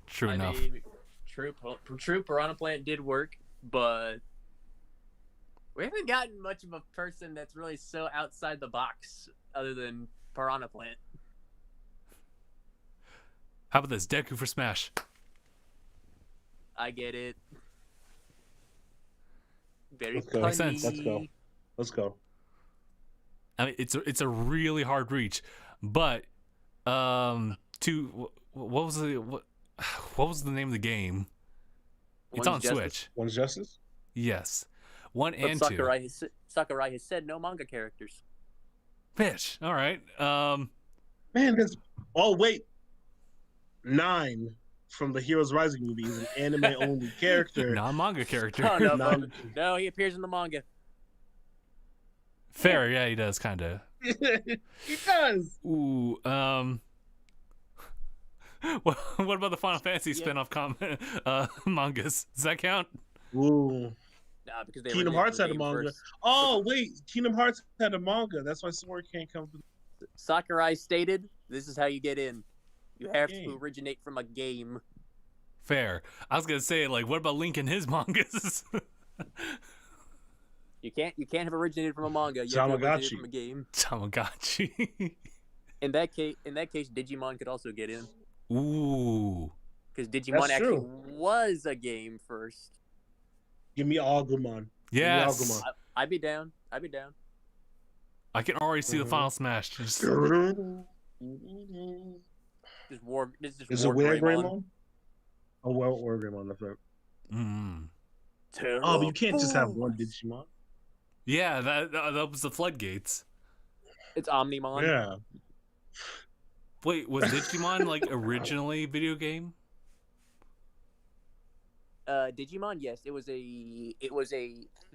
S1: True enough.
S3: I mean, true Piranha Plant did work, but we haven't gotten much of a person that's really so outside the box other than Piranha Plant.
S1: How about this? Deku for Smash.
S3: I get it. Very
S2: Let's go.
S1: Makes sense.
S2: Let's go.
S1: I mean, it's a really hard reach, but what was the name of the game? It's
S3: One's
S1: on
S3: Justice.
S1: Switch.
S2: One's Justice?
S1: Yes, 1
S3: But
S1: and 2.
S3: Sakurai has said no manga characters.
S1: Bitch. All right.
S2: Man, this. Oh wait, 9 from the Heroes Rising movie is an anime only character.
S1: Non-manga character.
S3: Oh, no,
S2: Non-
S3: no, he appears in the manga.
S1: Fair, yeah, he does kind of.
S2: He does.
S1: Ooh, what about the Final Fantasy spin-off mangas? Does that count?
S2: Ooh.
S3: Nah, because they
S2: Kingdom
S3: originated
S2: Hearts
S3: from
S2: had a
S3: the
S2: manga.
S3: game first.
S2: Oh wait, Kingdom Hearts had a manga. That's why Sword can't come.
S3: Sakurai stated, "This is how you get in. You have
S2: Game.
S3: to originate from a game."
S1: Fair. I was gonna say, like, what about Link and his mangas?
S3: You can't have originated from a manga. You have to
S2: Tamagotchi.
S3: originate from a game.
S1: Tamagotchi.
S3: In that case, Digimon could also get in
S1: Ooh.
S3: because Digimon
S2: That's
S3: actually
S2: true.
S3: was a game first.
S2: Give me Agumon.
S1: Yes.
S2: Agumon.
S3: I'd be down.
S1: I can already see the Final Smash. Just...
S2: Is
S3: Just war. This is
S2: it
S3: just war
S2: Were
S3: Greymon.
S2: Greymon? Oh well, Were Greymon. That's right. Oh, but you can't just have one Digimon.
S1: Yeah, that opens the floodgates.
S3: It's Omnimon.
S2: Yeah.
S1: Wait, was Digimon like originally video game?
S3: Digimon, yes, it was a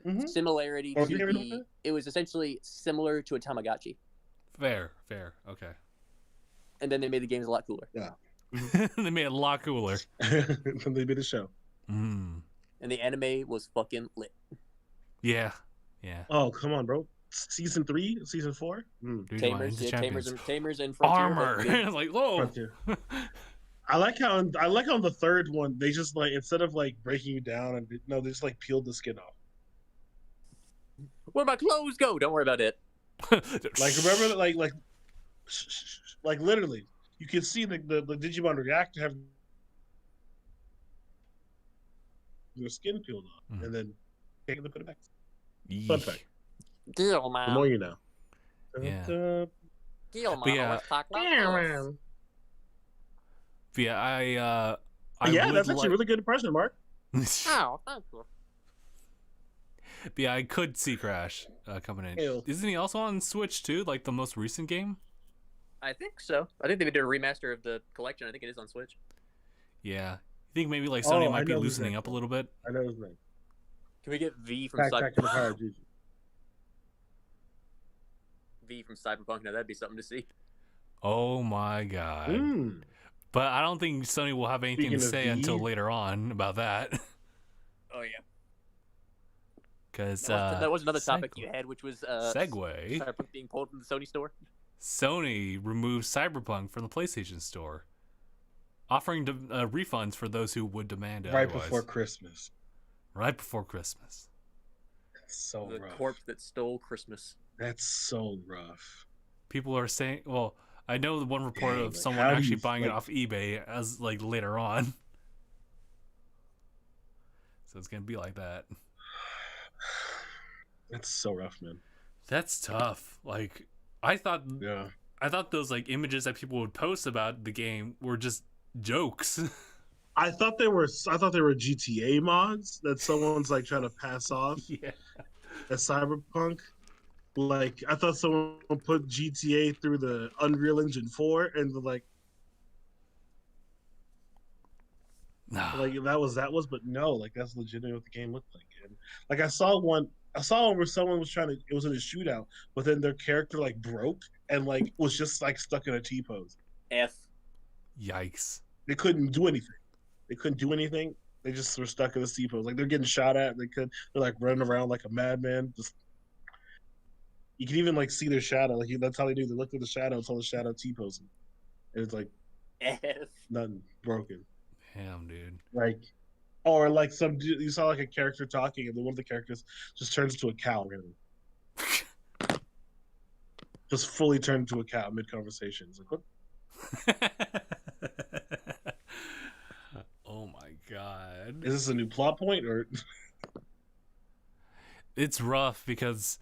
S2: Mhm.
S3: similarity
S2: Oh,
S3: to
S2: you never
S3: the.
S2: know
S3: It was essentially similar to a Tamagotchi,
S1: Fair. Okay.
S3: and then they made the games a lot cooler.
S1: They made it a lot cooler.
S2: From the bit of show.
S1: Mm.
S3: And the anime was fucking lit.
S1: Yeah.
S2: Oh, come on, bro. Season 3? Season 4?
S1: Dude,
S3: Tamers,
S1: Ninja
S3: yeah,
S1: Champions.
S3: Tamers and Frontier.
S1: Armor.
S3: Good.
S1: Like, whoa.
S2: Frontier. I like how on the third one they just like instead of like breaking you down and no, they just like peeled the skin off.
S3: Where my clothes go? Don't worry about it.
S2: Like remember that like literally you can see the Digimon react to have their skin peeled off and then take it and put it back. Fun fact.
S3: Deal,
S2: The
S3: man.
S2: more you know.
S1: Yeah.
S3: Deal,
S1: But
S3: man.
S1: yeah.
S3: Let's talk about this.
S1: Yeah, I
S2: Yeah,
S1: would
S2: that's actually a really good impression, Mark.
S3: Oh, thank you.
S1: But yeah, I could see Crash coming in.
S2: Ew.
S1: Isn't he also on Switch too? Like the most recent game?
S3: I think so. I think they did a remaster of the collection. I think it is on Switch.
S1: Yeah. You think maybe like Sony
S2: I
S1: might be
S2: know his
S1: loosening
S2: name.
S1: up a little bit?
S2: I know his name.
S3: Can we get V from
S2: Fact check in the
S3: Cyberpunk?
S2: car, Juju.
S3: V from Cyberpunk. Now that'd be something to see.
S1: Oh my god. But I don't think Sony will have anything
S2: Speaking
S1: to
S2: of
S1: say
S2: V-
S1: until later on about that.
S3: Oh yeah.
S1: Because
S3: That was another topic you had, which was
S1: Segway.
S3: Cyberpunk being pulled from the Sony store.
S1: Sony removed Cyberpunk from the PlayStation Store offering refunds for those who would demand it
S2: right
S1: otherwise.
S2: before Christmas.
S1: Right before Christmas.
S2: That's so
S3: The
S2: rough.
S3: corpse that stole Christmas.
S2: That's so rough.
S1: People are saying, well, I know the one report
S2: Dang,
S1: of
S2: like,
S1: someone
S2: how do
S1: actually
S2: you,
S1: buying it
S2: like-
S1: off eBay as like later on. So it's gonna be like that.
S2: That's so rough, man.
S1: That's tough. Like I thought
S2: Yeah.
S1: those like images that people would post about the game were just jokes.
S2: I thought they were GTA mods that someone's like trying to pass off
S1: Yeah.
S2: as Cyberpunk. Like I thought someone put GTA through the Unreal Engine 4 and like
S1: Nah.
S2: like that was, but no, like that's legitimately what the game looked like. And like I saw one where someone was trying to, it was in a shootout, but then their character like broke and like was just like stuck in a T pose.
S3: F.
S1: Yikes.
S2: They couldn't do anything. They just were stuck in the T pose. Like they're getting shot at. They're like running around like a madman. Just you can even like see their shadow. Like that's how they do. They looked at the shadow until the shadow T posing, and it's like
S3: F.
S2: nothing broken.
S1: Damn, dude.
S2: Like, or like some you saw like a character talking, and then one of the characters just turns into a cow. Just fully turned into a cow mid conversation. It's like, what?
S1: Oh my god.
S2: Is this a new plot point or?
S1: It's rough because,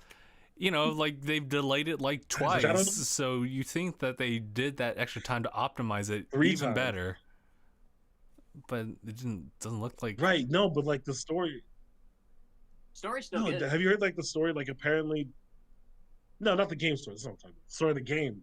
S1: you know, like they've delayed it like twice. So you think that they did that extra time to optimize it
S2: 3
S1: even
S2: times.
S1: better. But it doesn't look like
S2: Right, no, but like the story.
S3: Story's still
S2: No,
S3: good.
S2: have you heard like the story? Like apparently, no, not the game story. That's not what I'm talking about. The story of the game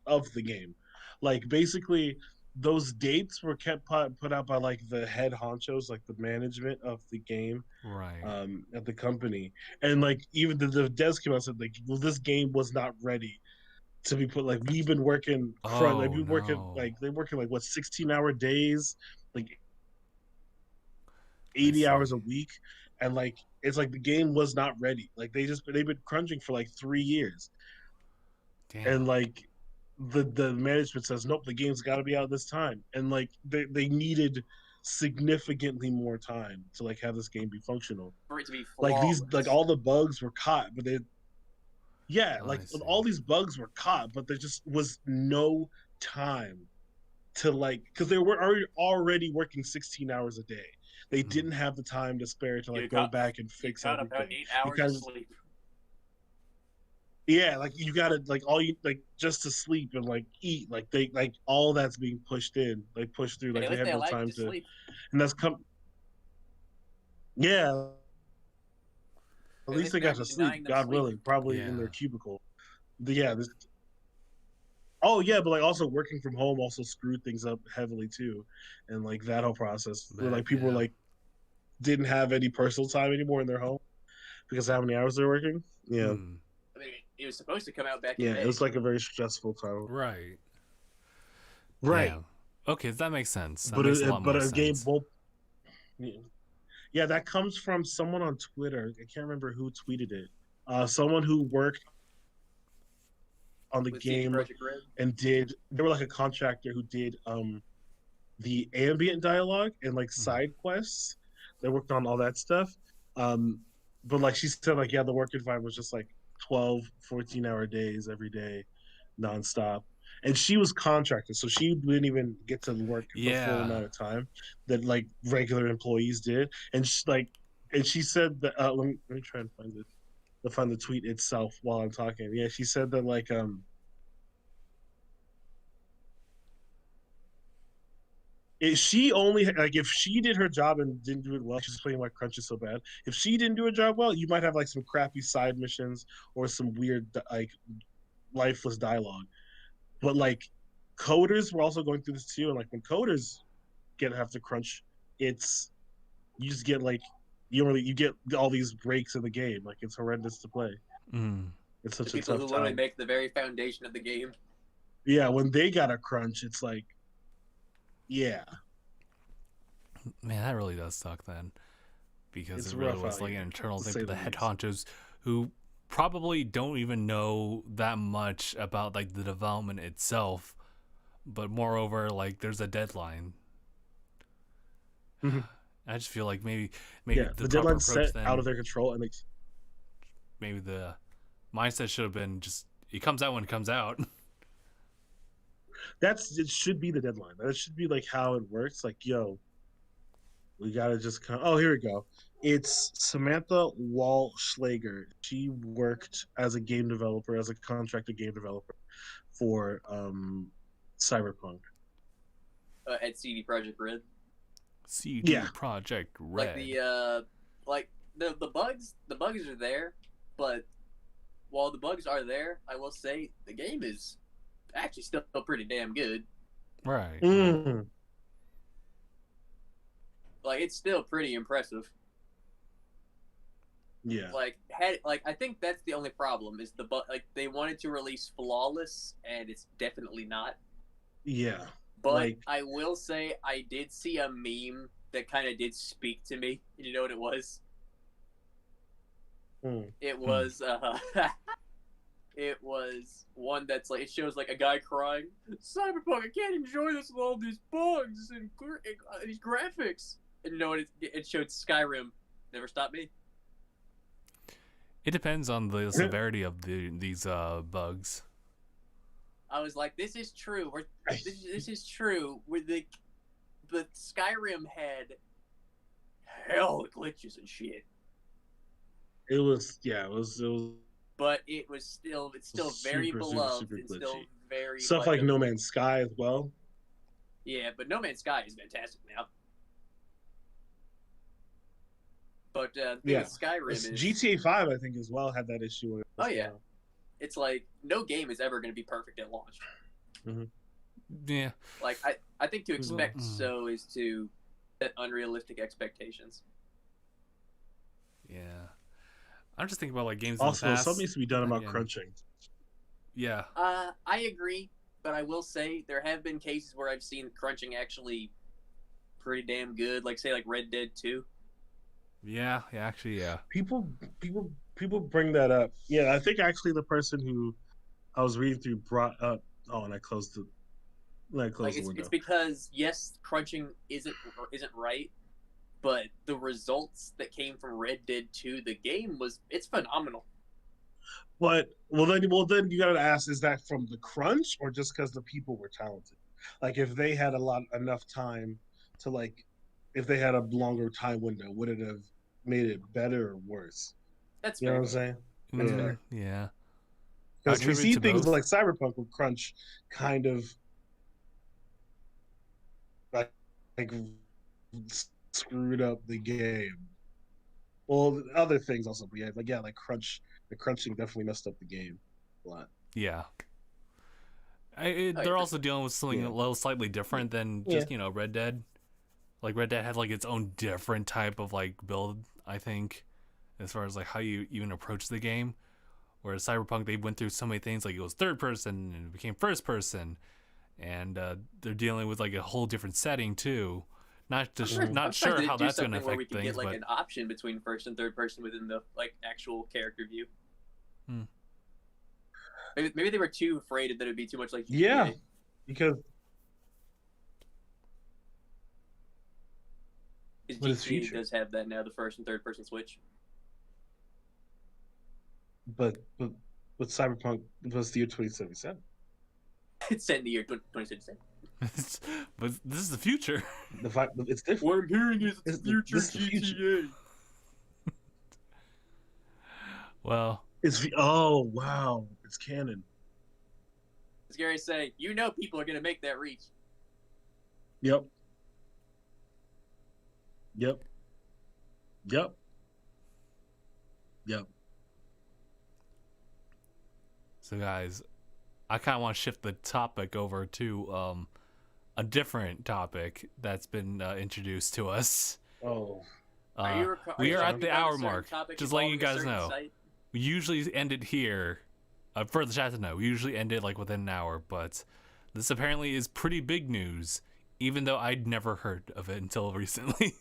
S2: of the game. Like basically, those dates were kept put out by like the head honchos, like the management of the game,
S1: right.
S2: at the company, and like even the devs came out and said like, well, this game was not ready to be put. Like we've been working,
S1: Oh,
S2: they're working like what 16-hour days, like
S1: I
S2: 80
S1: see.
S2: hours a week, and like it's like the game was not ready. Like they've been crunching for like 3 years,
S1: Damn.
S2: and like the management says nope, the game's got to be out this time, and like they needed significantly more time to like have this game be functional.
S3: For it to be
S2: Like
S3: flawless.
S2: like all the bugs were caught, but
S1: I see.
S2: all these bugs were caught, but there just was no time to like, because they were already working 16 hours a day. They didn't have the time to spare to like go back and fix
S3: got
S2: everything.
S3: about 8 hours
S2: Because-
S3: of sleep.
S2: Yeah, like you gotta like all you like just to sleep and like eat, like they like all that's being pushed in, like pushed through, like
S3: At
S2: they
S3: least
S2: have no
S3: allow you
S2: time
S3: to
S2: to,
S3: sleep.
S2: and that's yeah. At least they got to
S3: denying
S2: sleep,
S3: them
S2: God
S3: sleep.
S2: willing, probably in
S1: Yeah.
S2: their cubicle. Oh yeah, but like also working from home also screwed things up heavily too, and like that whole process where like people
S1: Yeah.
S2: like didn't have any personal time anymore in their home because of how many hours they're working. Yeah,
S1: Hmm.
S3: I mean, it was supposed to come out back in
S2: yeah,
S3: May.
S2: it was like a very stressful time.
S1: Right.
S2: Right,
S1: Damn. Okay, that makes sense. That
S2: but
S1: makes a lot more sense.
S2: game both. Yeah, that comes from someone on Twitter. I can't remember who tweeted it. Someone who worked on the
S3: With CD
S2: game
S3: Projekt Red.
S2: and they were like a contractor who did the ambient dialogue and like side quests. They worked on all that stuff. But like she said, like, yeah, the work environment was just like 12, 14-hour days every day, nonstop. And she was contracted, so she didn't even get to work the full amount of time that like regular employees did. And she said that let me try and find the tweet itself while I'm talking. Yeah, she said that like if she only like if she did her job and didn't do it well, she's playing why crunch is so bad. If she didn't do her job well, you might have like some crappy side missions or some weird like lifeless dialogue. But like coders were also going through this too, and like when coders have to crunch, it's you just get like you get all these breaks in the game. Like it's horrendous to play. It's such
S3: The
S2: a
S3: people who
S2: tough
S3: literally
S2: time.
S3: make the very foundation of the game.
S2: Yeah, when they got a crunch, it's like, yeah,
S1: Man, that really does suck then. Because
S2: It's
S1: it really
S2: rough
S1: was
S2: out
S1: like
S2: here,
S1: an internal
S2: to
S1: thing
S2: say
S1: for the
S2: the
S1: head
S2: least.
S1: honchos who probably don't even know that much about like the development itself but moreover, like there's a deadline.
S2: Mm-hmm.
S1: I just feel like maybe
S2: the deadline's set out of their control, and
S1: maybe the mindset should have been just it comes out when it comes out.
S2: it should be the deadline. That should be like how it works. Like, yo, we gotta just come. Oh, here we go. It's Samantha Wall-Schlager. She worked as a game developer, as a contracted game developer for Cyberpunk.
S3: At CD Projekt Red.
S1: CD Projekt Red.
S3: Like the bugs are there, but while the bugs are there, I will say the game is actually still pretty damn good.
S1: Right.
S2: Mm.
S3: Like, it's still pretty impressive.
S2: Yeah.
S3: Like I think that's the only problem is they wanted to release flawless, and it's definitely not.
S2: Yeah.
S3: But I will say I did see a meme that kind of did speak to me. You know what it was? It was it was one that's like, it shows like a guy crying, Cyberpunk, I can't enjoy this with all these bugs and these graphics. And you know what? It showed Skyrim. Never stopped me.
S1: It depends on the severity of these bugs.
S3: I was like, this is true. This is true. The Skyrim had hell glitches and shit.
S2: It was.
S3: But it's still very beloved.
S2: Super
S3: it's still
S2: glitchy.
S3: very
S2: Stuff like No Man's Sky as well.
S3: Yeah, but No Man's Sky is fantastic now. But the thing with Skyrim is
S2: GTA 5, I think, as well had that issue.
S3: Oh yeah, it's like no game is ever going to be perfect at launch.
S2: Mm-hmm.
S1: Yeah.
S3: Like I think to expect so is to set unrealistic expectations.
S1: Yeah. I'm just thinking about like games.
S2: Also,
S1: in the past.
S2: something needs to be done about crunching.
S1: Yeah.
S3: I agree, but I will say there have been cases where I've seen crunching actually pretty damn good. Like say like Red Dead 2.
S2: Yeah. People bring that up. Yeah, I think actually the person who I was reading through brought up. Oh, and I closed the window.
S3: It's because yes, crunching isn't right, but the results that came from Red Dead 2, the game it's phenomenal.
S2: But then you gotta ask: is that from the crunch or just because the people were talented? Like if they had enough time to like, if they had a longer time window, would it have made it better or worse?
S3: That's
S2: you
S3: fair.
S2: know what I'm saying?
S3: That's fair.
S1: Yeah.
S2: Because we see things like Cyberpunk with crunch kind of like screwed up the game. Well, other things also, but like crunch. The crunching definitely messed up the game a lot.
S1: Yeah. They're also dealing with something a little slightly different than just Red Dead. Like Red Dead had like its own different type of like build, I think, as far as like how you even approach the game. Whereas Cyberpunk, they went through so many things, like it was third person and it became first person, and they're dealing with like a whole different setting too. Not sure how that's going to affect
S3: where we can
S1: things,
S3: get like
S1: but
S3: an option between first and third person within the like actual character view. Maybe they were too afraid that it'd be too much like GTA.
S2: Yeah, because
S3: GTA does have that now, the first and third person switch.
S2: But with Cyberpunk, it was the year 2077.
S3: It's set in the year 2077.
S1: But this is the future.
S2: It's different.
S3: What I'm hearing is it's the future GTA.
S1: Well,
S2: oh wow, it's canon.
S3: As Gary say, people are gonna make that reach.
S2: Yep.
S1: So guys, I kind of want to shift the topic over to a different topic that's been introduced to us.
S2: Oh.
S1: We are at the hour mark. Just letting you guys know. We usually end it here. For the chat to know, we usually end it like within an hour, but this apparently is pretty big news, even though I'd never heard of it until recently.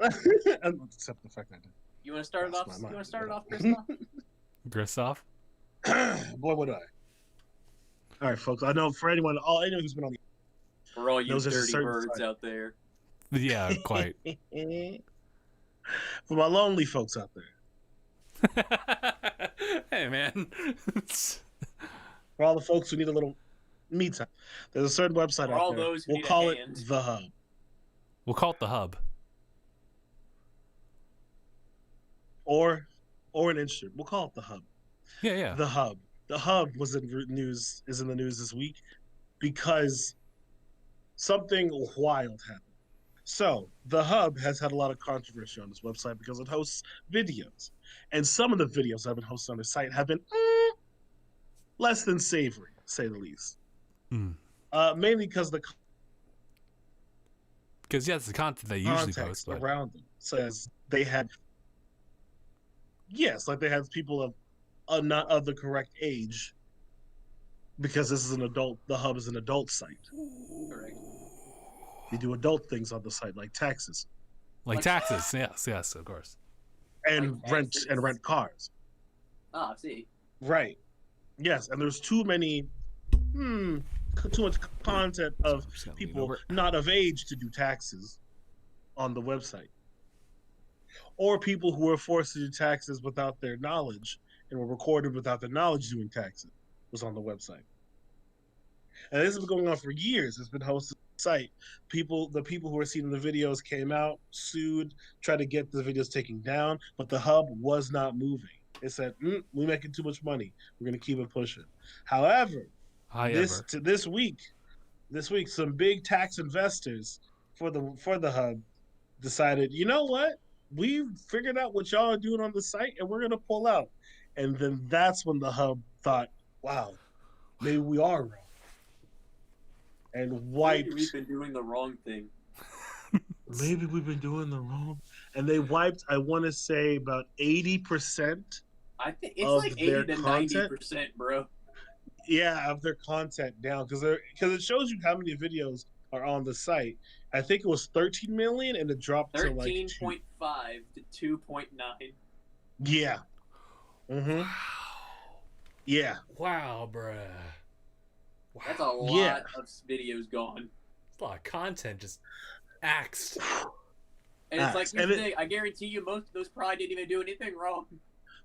S2: Except the fact that I did.
S3: You want to start it off? You want to start it off, Christoph?
S1: Christoph?
S2: Boy, would I. All right, folks. I know for anyone who's been on the
S3: For all you
S2: Those are
S3: dirty
S2: certain
S3: birds
S2: sites.
S3: out there.
S1: Yeah, quite.
S2: For my lonely folks out there.
S1: Hey, man.
S2: For all the folks who need a little me time. There's a certain website
S3: For
S2: out
S3: all
S2: there.
S3: those who
S2: We'll
S3: need a
S2: call it
S3: hand.
S2: The Hub.
S1: We'll call it the hub.
S2: Or an instrument. We'll call it The Hub.
S1: Yeah, yeah.
S2: The Hub. The Hub was in the news this week because something wild happened. So the Hub has had a lot of controversy on this website because it hosts videos, and some of the videos that have been hosted on the site have been less than savory, to say the least. Mainly because the
S1: it's the content they usually post, but
S2: around them says they had they had people of not of the correct age, because this is an adult. The Hub is an adult site.
S3: Correct.
S2: They do adult things on the site, like taxes,
S1: like taxes. Yes, of course.
S2: and
S3: Like
S2: rent
S3: taxes.
S2: and rent cars.
S3: Ah, see.
S2: Right. Yes, and there's too much content of people not of age to do taxes on the website, or people who were forced to do taxes without their knowledge and were recorded without their knowledge doing taxes was on the website. And this has been going on for years. It's been hosted on the site. The people who were seeing the videos came out, sued, tried to get the videos taken down, but the Hub was not moving. It said, "We're making too much money. We're going to keep it pushing." However, this week, some big tax investors for the Hub decided, you know what? We've figured out what y'all are doing on the site, and we're going to pull out. And then that's when the Hub thought, wow, maybe we are wrong. And wiped.
S3: Maybe we've been doing the wrong thing.
S2: Maybe we've been doing the wrong. And they wiped, I want to say, about 80%.
S3: I think it's like 80 to 90%, bro.
S2: Yeah, of their content down, because it shows you how many videos are on the site. I think it was 13 million, and it dropped to like
S3: 13.5 to 2.9.
S2: Yeah. Mm-hmm. Yeah.
S1: Wow, bruh. Wow.
S3: That's a lot of videos gone.
S1: That's a lot of content just axed.
S3: And it's like, I guarantee you, most of those probably didn't even do anything wrong.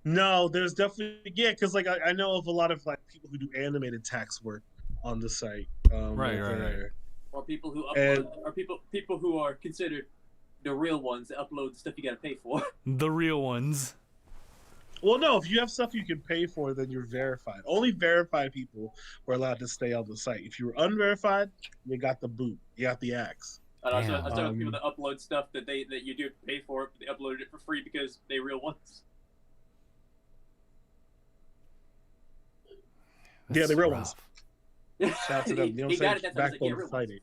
S2: No, there's definitely because like I know of a lot of like people who do animated tax work on the site.
S1: Right.
S3: Or people who upload, or people who are considered the real ones that upload the stuff you gotta pay for.
S1: The real ones.
S2: Well, no, if you have stuff you can pay for, then you're verified. Only verified people were allowed to stay on the site. If you were unverified, you got the boot. You got the axe.
S3: I saw people that upload stuff that you do pay for, but they uploaded it for free because they're real ones.
S2: That's the real ones. Shout out to them. You know what I'm saying?
S3: Backbone
S2: fighting.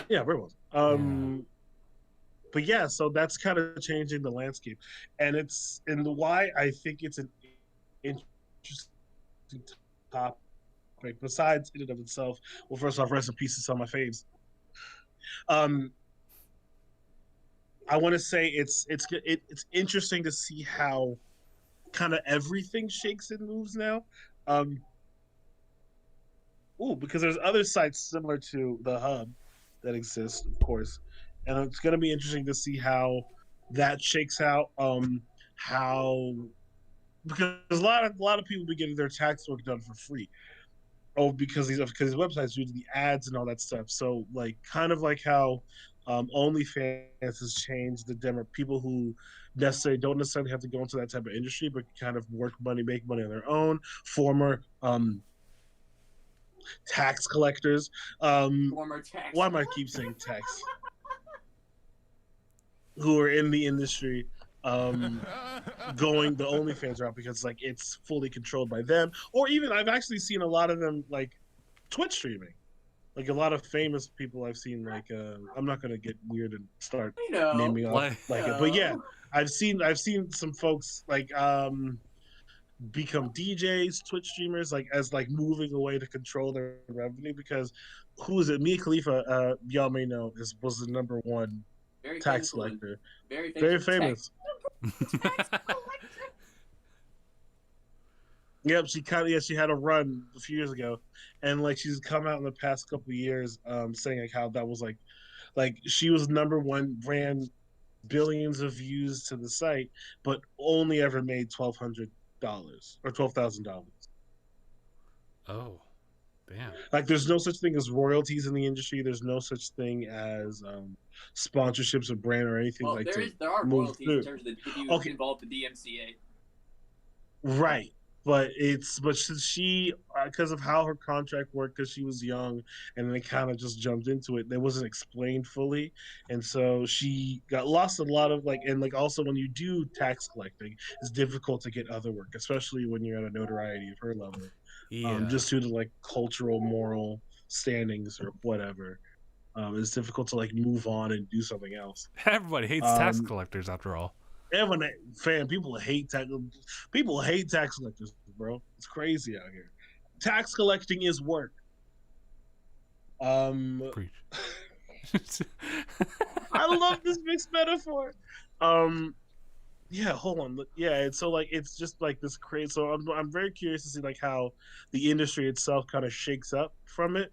S2: Yeah, real ones. But yeah, so that's kind of changing the landscape, and why I think it's an interesting topic. Besides in and of itself, well, first off, rest in peace to some of my faves. I want to say it's interesting to see how kind of everything shakes and moves now. Because there's other sites similar to the Hub that exist, of course. And it's going to be interesting to see how that shakes out. Because a lot of people be getting their tax work done for free. Because these websites do the ads and all that stuff. So like kind of like how OnlyFans has changed the demo. People who don't necessarily have to go into that type of industry, but kind of make money on their own. Former tax collectors.
S3: Former tax.
S2: Why am I keep saying tax? Who are in the industry, going the OnlyFans route because like it's fully controlled by them. Or even I've actually seen a lot of them like Twitch streaming. Like a lot of famous people I've seen. Like I'm not gonna get weird and start naming off it, but yeah, I've seen some folks like become DJs, Twitch streamers, like as like moving away to control their revenue because who is it? Mia Khalifa, y'all may know, was the number one tax collector. Very famous. Yep, she had a run a few years ago, and like she's come out in the past couple of years, saying like how that was like she was number one, ran billions of views to the site, but only ever made $1,200 or $12,000.
S1: Oh, damn.
S2: Like there's no such thing as royalties in the industry. There's no such thing as sponsorships of brand or anything
S3: Well,
S2: like
S3: there are royalties
S2: through.
S3: in terms of if you involve the DMCA.
S2: Right. But since she, because of how her contract worked, because she was young and they kind of just jumped into it, that wasn't explained fully, and so she got lost a lot of and also when you do tax collecting, it's difficult to get other work, especially when you're at a notoriety of her level,
S1: Yeah.
S2: just due to cultural, moral standings or whatever. It's difficult to move on and do something else.
S1: Everybody hates tax collectors after all.
S2: Everyone, people hate tax collectors, bro. It's crazy out here. Tax collecting is work.
S1: Preach.
S2: I love this mixed metaphor. Yeah, hold on. Yeah, and so it's just this crazy. So I'm very curious to see how the industry itself kind of shakes up from it.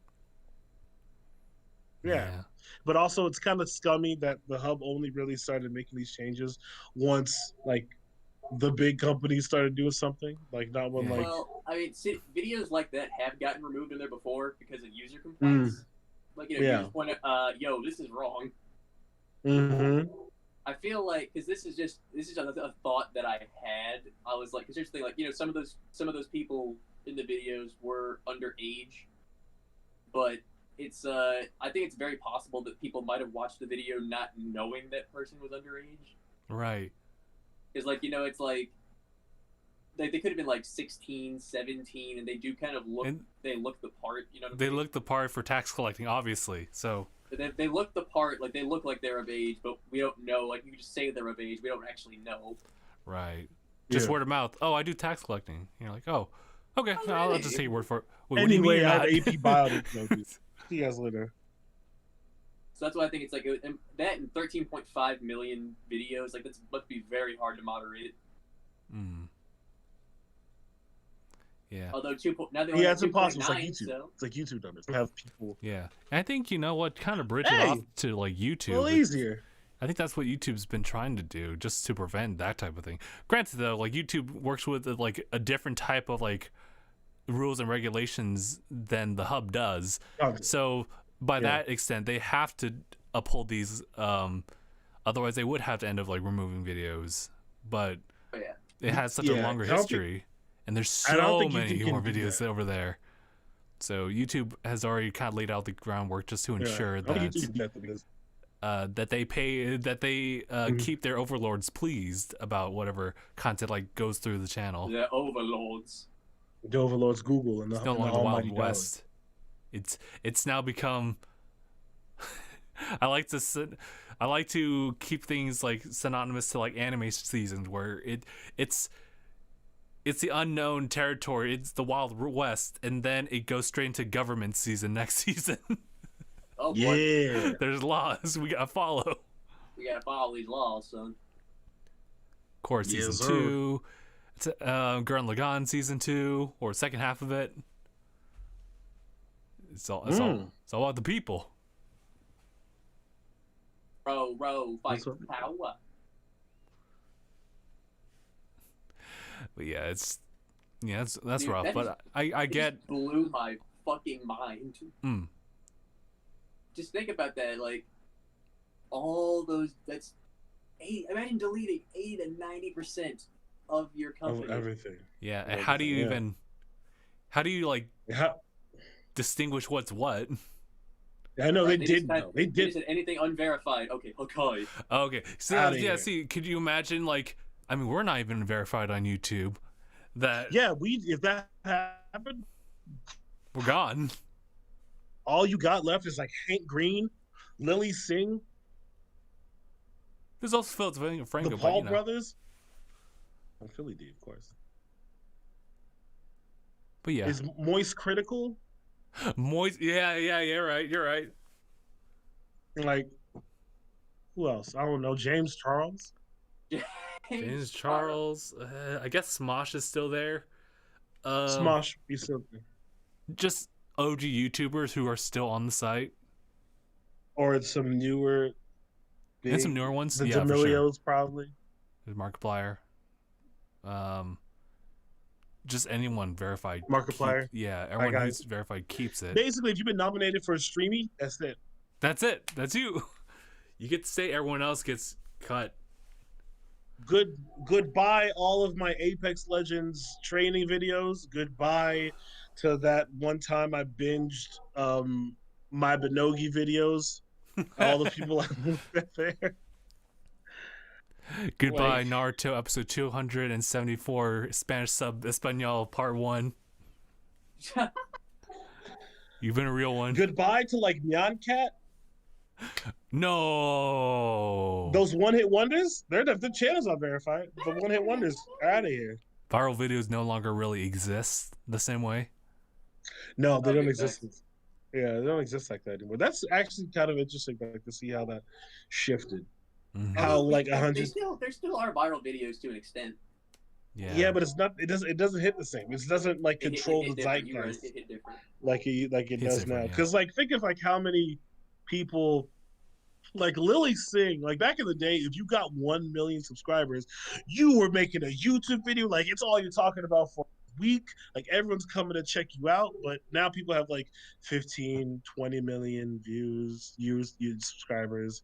S2: Yeah. But also it's kind of scummy that the hub only really started making these changes once the big companies started doing something. Not when
S3: Well, I mean, videos like that have gotten removed in there before because of user complaints. You just want to, yo, this is wrong.
S2: Mm-hmm.
S3: I feel because this is just a thought that I had. I was because here's the thing, some of those people in the videos were underage, but it's I think it's very possible that people might have watched the video not knowing that person was underage.
S1: Right.
S3: Because it's they could have been 16, 17, and they do kind of look the part. You know what I mean?
S1: They look the part for tax collecting, obviously. So
S3: they look the part, they look like they're of age, but we don't know. You just say they're of age, we don't actually know.
S1: Right. Just word of mouth. Oh, I do tax collecting. You're like, oh, okay.
S3: Oh,
S1: I'll
S3: really?
S1: just take your word for it. Wait,
S2: Anyway,
S1: what
S2: I
S1: do you
S2: have
S1: mean
S2: AP bio. See you guys later.
S3: So that's why I think it's that and 13.5 million videos. That's must be very hard to moderate.
S1: Yeah.
S3: Although now they
S2: it's impossible. It's like YouTube.
S3: So.
S2: It's like YouTube numbers. They have people.
S1: Yeah, and I think what kind of bridge it off to YouTube.
S2: A little easier.
S1: I think that's what YouTube's been trying to do, just to prevent that type of thing. Granted, though, YouTube works with a different type of rules and regulations than the hub does. So by that extent, they have to uphold these. Otherwise, they would have to end up removing videos. But it has such a longer history, and there's so many more videos over there. So YouTube has already kind of laid out the groundwork just to ensure that that they pay, that they keep their overlords pleased about whatever content goes through the channel.
S3: The overlords.
S2: The overlords, Google, and
S1: it's no longer the Wild West. It's now become. I like to keep things synonymous to anime seasons where it's the unknown territory. It's the Wild West, and then it goes straight into government season next season.
S3: Oh,
S2: yeah.
S1: There's laws we gotta follow.
S3: We gotta follow these laws, son.
S1: Of course, season 2. It's Gurren Lagann season 2 or second half of it. It's all about the people.
S3: Row, fight for power.
S1: But yeah, that's
S3: Dude,
S1: rough. But I get
S3: blew my fucking mind. Just think about that, all those. That's imagine deleting 80 to 90% of your company.
S2: Of everything.
S1: Yeah, and how do you distinguish what's what?
S2: I know they did. They did.
S3: Said anything unverified. Okay.
S1: Okay. So see, could you imagine we're not even verified on YouTube.
S2: If that happened,
S1: we're gone.
S2: All you got left is Hank Green, Lily Singh.
S1: There's also Philip Franco,
S2: the Paul brothers. And Philly D, of course.
S1: But yeah,
S2: is Moist critical?
S1: Moist, yeah, you're right.
S2: Who else? I don't know. James Charles.
S1: James Charles. I guess Smosh is still there.
S2: Smosh, be something.
S1: Just OG YouTubers who are still on the site.
S2: Or it's some newer, big,
S1: and some newer ones.
S2: The
S1: Yeah,
S2: D'Amelios,
S1: for sure.
S2: probably.
S1: There's Markiplier. Just anyone verified.
S2: Markiplier.
S1: Everyone who's verified keeps it.
S2: Basically, if you've been nominated for a streamy, that's it.
S1: That's it. That's you. You get to stay. Everyone else gets cut.
S2: Goodbye, all of my Apex Legends training videos. Goodbye to that one time I binged my Binogi videos. All the people I met there.
S1: Goodbye, Naruto episode 274, Spanish sub Espanol part 1. You've been a real one.
S2: Goodbye to like Nyan Cat.
S1: No.
S2: Those one-hit wonders, the channels are verified. The one-hit wonders are out of here.
S1: Viral videos no longer really exist the same way.
S2: No, they don't exist. Yeah, they don't exist like that anymore. That's actually kind of interesting, like, to see how that shifted.
S1: Mm-hmm.
S2: How like 100.
S5: There still are viral videos to an extent.
S1: Yeah,
S2: but it's not. It doesn't hit the same. It doesn't like control the zeitgeist like it does now. Because like think of like how many people like Lily Singh. Like back in the day, if you got 1 million subscribers, you were making a YouTube video. Like it's all you're talking about for a week. Like everyone's coming to check you out. But now people have like 15, 20 million views, subscribers.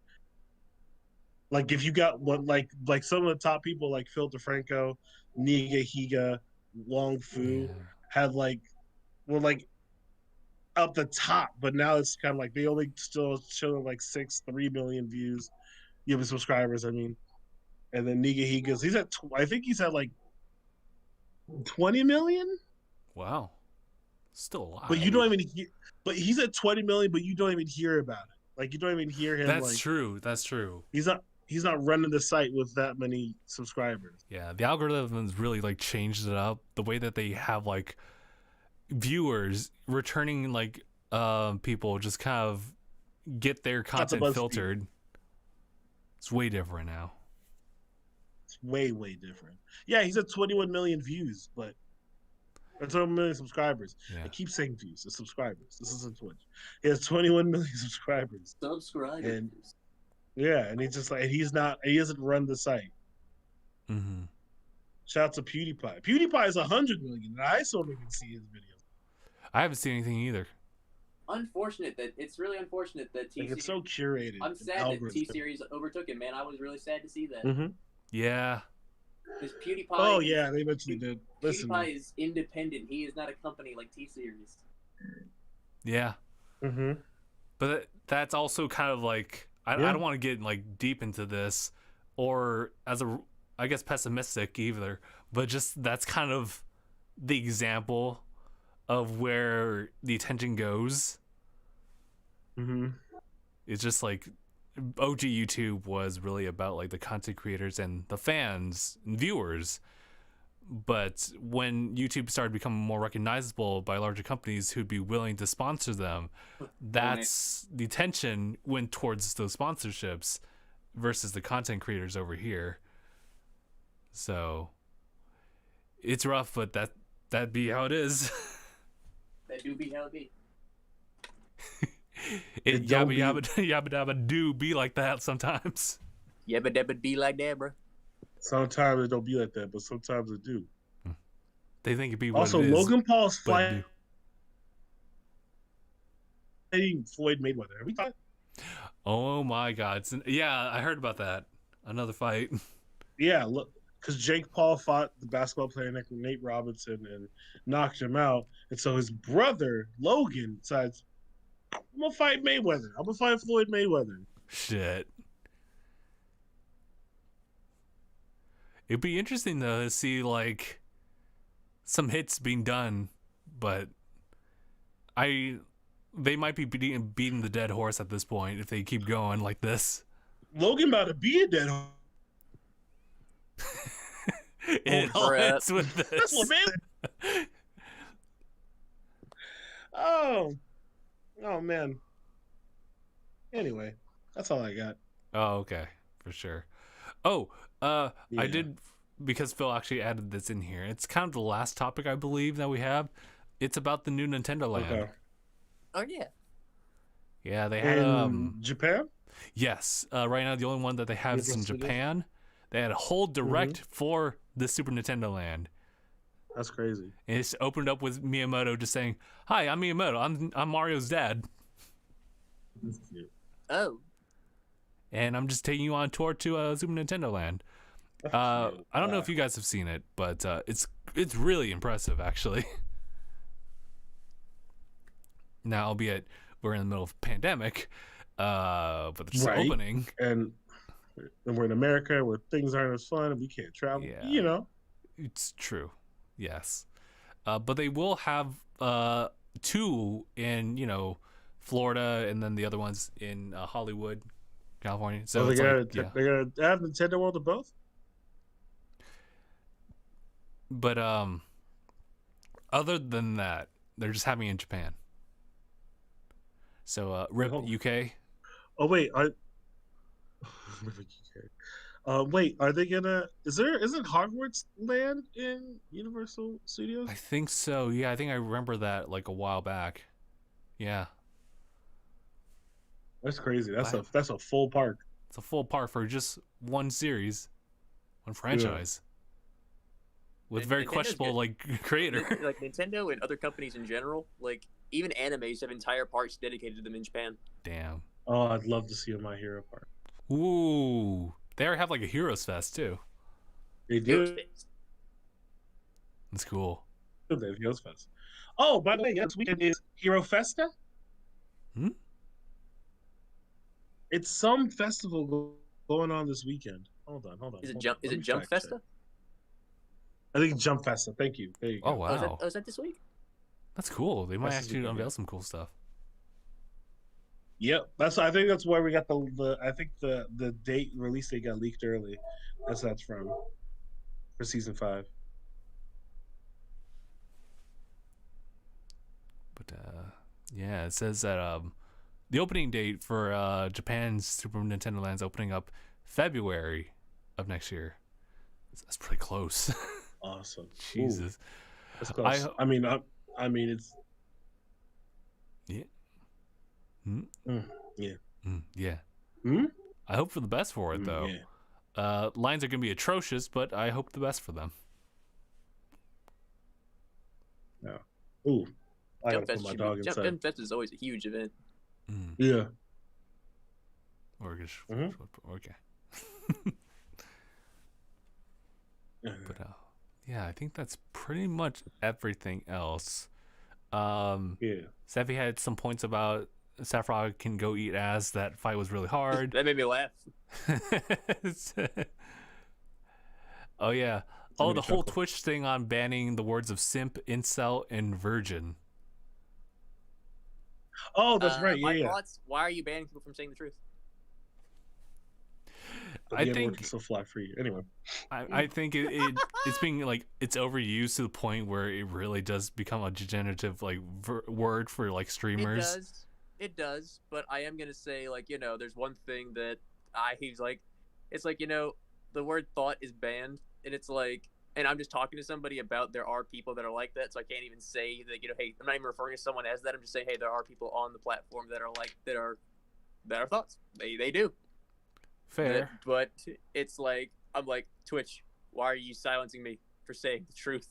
S2: Like if you got one, like some of the top people like Phil DeFranco, Niga Higa, Wong Fu had like were like up the top, but now it's kind of like they only still showing like 3 million views, subscribers. I mean, and then Niga Higa's I think he's at like 20 million.
S1: Wow, still alive.
S2: But you don't even hear. But he's at 20 million, but you don't even hear about it. Like you don't even hear him.
S1: That's true. That's true.
S2: He's not running the site with that many subscribers.
S1: Yeah, the algorithms really like changed it up. The way that they have like viewers returning like people just kind of get their content filtered. It's way different now.
S2: It's way different. Yeah, he's at 21 million views, but 21 million subscribers.
S1: Yeah.
S2: I keep saying views. It's subscribers. This isn't Twitch. He has 21 million subscribers.
S5: Subscribers.
S2: And he's just like he doesn't run the site.
S1: Mm-hmm.
S2: Shout out to PewDiePie. PewDiePie is 100 million, and I still don't even see his videos.
S1: I haven't seen anything either.
S5: It's really unfortunate that T-Series...
S2: Like it's so curated.
S5: I'm sad that T-Series overtook him, man. I was really sad to see that.
S2: Mm-hmm.
S1: Yeah.
S5: Because PewDiePie...
S2: Oh, yeah, they eventually did. Listen.
S5: PewDiePie is independent. He is not a company like T-Series.
S1: Yeah.
S2: Mm-hmm.
S1: But that's also kind of like... I don't want to get like deep into this or I guess pessimistic either, but just that's kind of the example of where the attention goes.
S2: Mm-hmm.
S1: It's just like OG YouTube was really about like the content creators and the fans and viewers. But when YouTube started becoming more recognizable by larger companies who'd be willing to sponsor them, that's the attention went towards those sponsorships versus the content creators over here. So it's rough, but that'd be how it is.
S5: That do be how it be.
S1: It yabba dabba do be like that sometimes.
S5: Yabba dabba be like that, bro.
S2: Sometimes it don't be like that, but sometimes it do.
S1: They think it be what
S2: also,
S1: it is.
S2: Logan Paul's fighting Floyd Mayweather. Have we thought?
S1: Oh my God! Yeah, I heard about that. Another fight.
S2: Yeah, look, because Jake Paul fought the basketball player Nate Robinson and knocked him out, and so his brother Logan decides, "I'm gonna fight Mayweather. I'm gonna fight Floyd Mayweather."
S1: Shit. It'd be interesting though to see like some hits being done, but they might be beating the dead horse at this point if they keep going like this.
S2: Logan about to be a dead horse.
S1: It all ends with this.
S2: That's what man. Oh man. Anyway, that's all I got.
S1: Oh, okay, for sure. Oh, I did because Phil actually added this in here. It's kind of the last topic I believe that we have. It's about the new Nintendo Land.
S2: Okay.
S3: Oh yeah.
S1: Yeah, they had
S2: In Japan.
S1: yes. Right now the only one that they have is in
S2: Universal Studios?
S1: Japan. They had a whole direct for the Super Nintendo Land.
S2: That's crazy.
S1: And it's opened up with Miyamoto just saying, "Hi, I'm Miyamoto. I'm Mario's dad,
S2: That's cute.
S3: Oh.
S1: and I'm just taking you on tour to Super Nintendo Land."
S2: That's cute.
S1: I don't know if you guys have seen it, but it's really impressive actually. Now, albeit we're in the middle of a pandemic, but it's
S2: Right.
S1: opening.
S2: And we're in America where things aren't as fun and we can't travel.
S1: Yeah.
S2: You know.
S1: It's true, yes, but they will have 2 in Florida, and then the other ones in Hollywood, California. So
S2: they
S1: it's
S2: gotta
S1: like, yeah.
S2: they gotta have Nintendo World of both.
S1: But other than that, they're just having it in Japan. So RIP
S2: hold on.
S1: UK.
S2: Oh wait, wait, are they gonna? Isn't Hogwarts Land in Universal Studios?
S1: I think so. Yeah, I think I remember that like a while back. Yeah,
S2: That's crazy. That's
S1: Wow.
S2: a full park.
S1: it's a full park for just one series, one franchise, with
S3: And
S1: very
S3: Nintendo's
S1: questionable
S3: good.
S1: like creator.
S3: Like Nintendo and other companies in general, like even animes have entire parks dedicated to them in Japan.
S1: Damn.
S2: Oh, I'd love to see a My Hero park.
S1: Ooh, they have like a Heroes Fest too.
S2: They do.
S1: That's cool.
S2: They have Heroes Fest. Oh, by the way, this weekend is Hero Festa.
S1: Hmm?
S2: It's some festival going on this weekend. Hold on.
S3: Is it
S2: hold
S3: Jump?
S2: on.
S3: Is
S2: Let
S3: it
S2: me
S3: Jump
S2: fact check.
S3: Festa?
S2: I think it's Jump Festa. Thank you. There you go.
S1: Oh wow,
S3: Oh, is that this week?
S1: that's cool. They might
S2: That's this
S1: actually
S2: weekend,
S1: unveil
S2: yeah.
S1: some cool stuff.
S2: Yep, I think that's where we got the I think the date release date got leaked early. That's from for season 5.
S1: But yeah, it says that the opening date for Japan's Super Nintendo Land's opening up February of next year. That's pretty close.
S2: Awesome.
S1: Jesus.
S2: Ooh, that's close. I mean it's
S1: Yeah. Mm.
S2: yeah.
S1: Yeah.
S2: Hmm?
S1: I hope for the best for it though.
S2: Yeah.
S1: Lines are gonna be atrocious, but I hope the best for them.
S2: No. Ooh. I
S3: Jump
S2: gotta put
S3: Fest,
S2: my dog inside.
S3: Jump Fest is always a huge event.
S1: Mm.
S2: Yeah.
S1: Or just,
S2: Mhm.
S1: okay.
S2: Yeah.
S1: But yeah, I think that's pretty much everything else.
S2: Yeah.
S1: Steffi had some points about Saffron can go eat ass. That fight was really hard.
S3: That made me laugh.
S1: Oh yeah.
S2: made
S1: Oh,
S2: me
S1: the whole
S2: chuckle.
S1: Twitch thing on banning the words of simp, incel, and virgin.
S2: Oh, that's right.
S3: My
S2: Yeah.
S3: thoughts. Why are you banning people from saying the truth?
S2: But
S1: I
S2: the N-word
S1: think
S2: can still fly free. Anyway.
S1: I think it's being like it's overused to the point where it really does become a degenerative like word for like streamers.
S3: It does. But I am gonna say, like, there's one thing that he's like, it's like, the word thought is banned, and it's like, and I'm just talking to somebody about there are people that are like that, so I can't even say that, hey, I'm not even referring to someone as that. I'm just saying, hey, there are people on the platform that are like that are thoughts. They do.
S1: Fair.
S3: But it's like, I'm like, Twitch, why are you silencing me for saying the truth?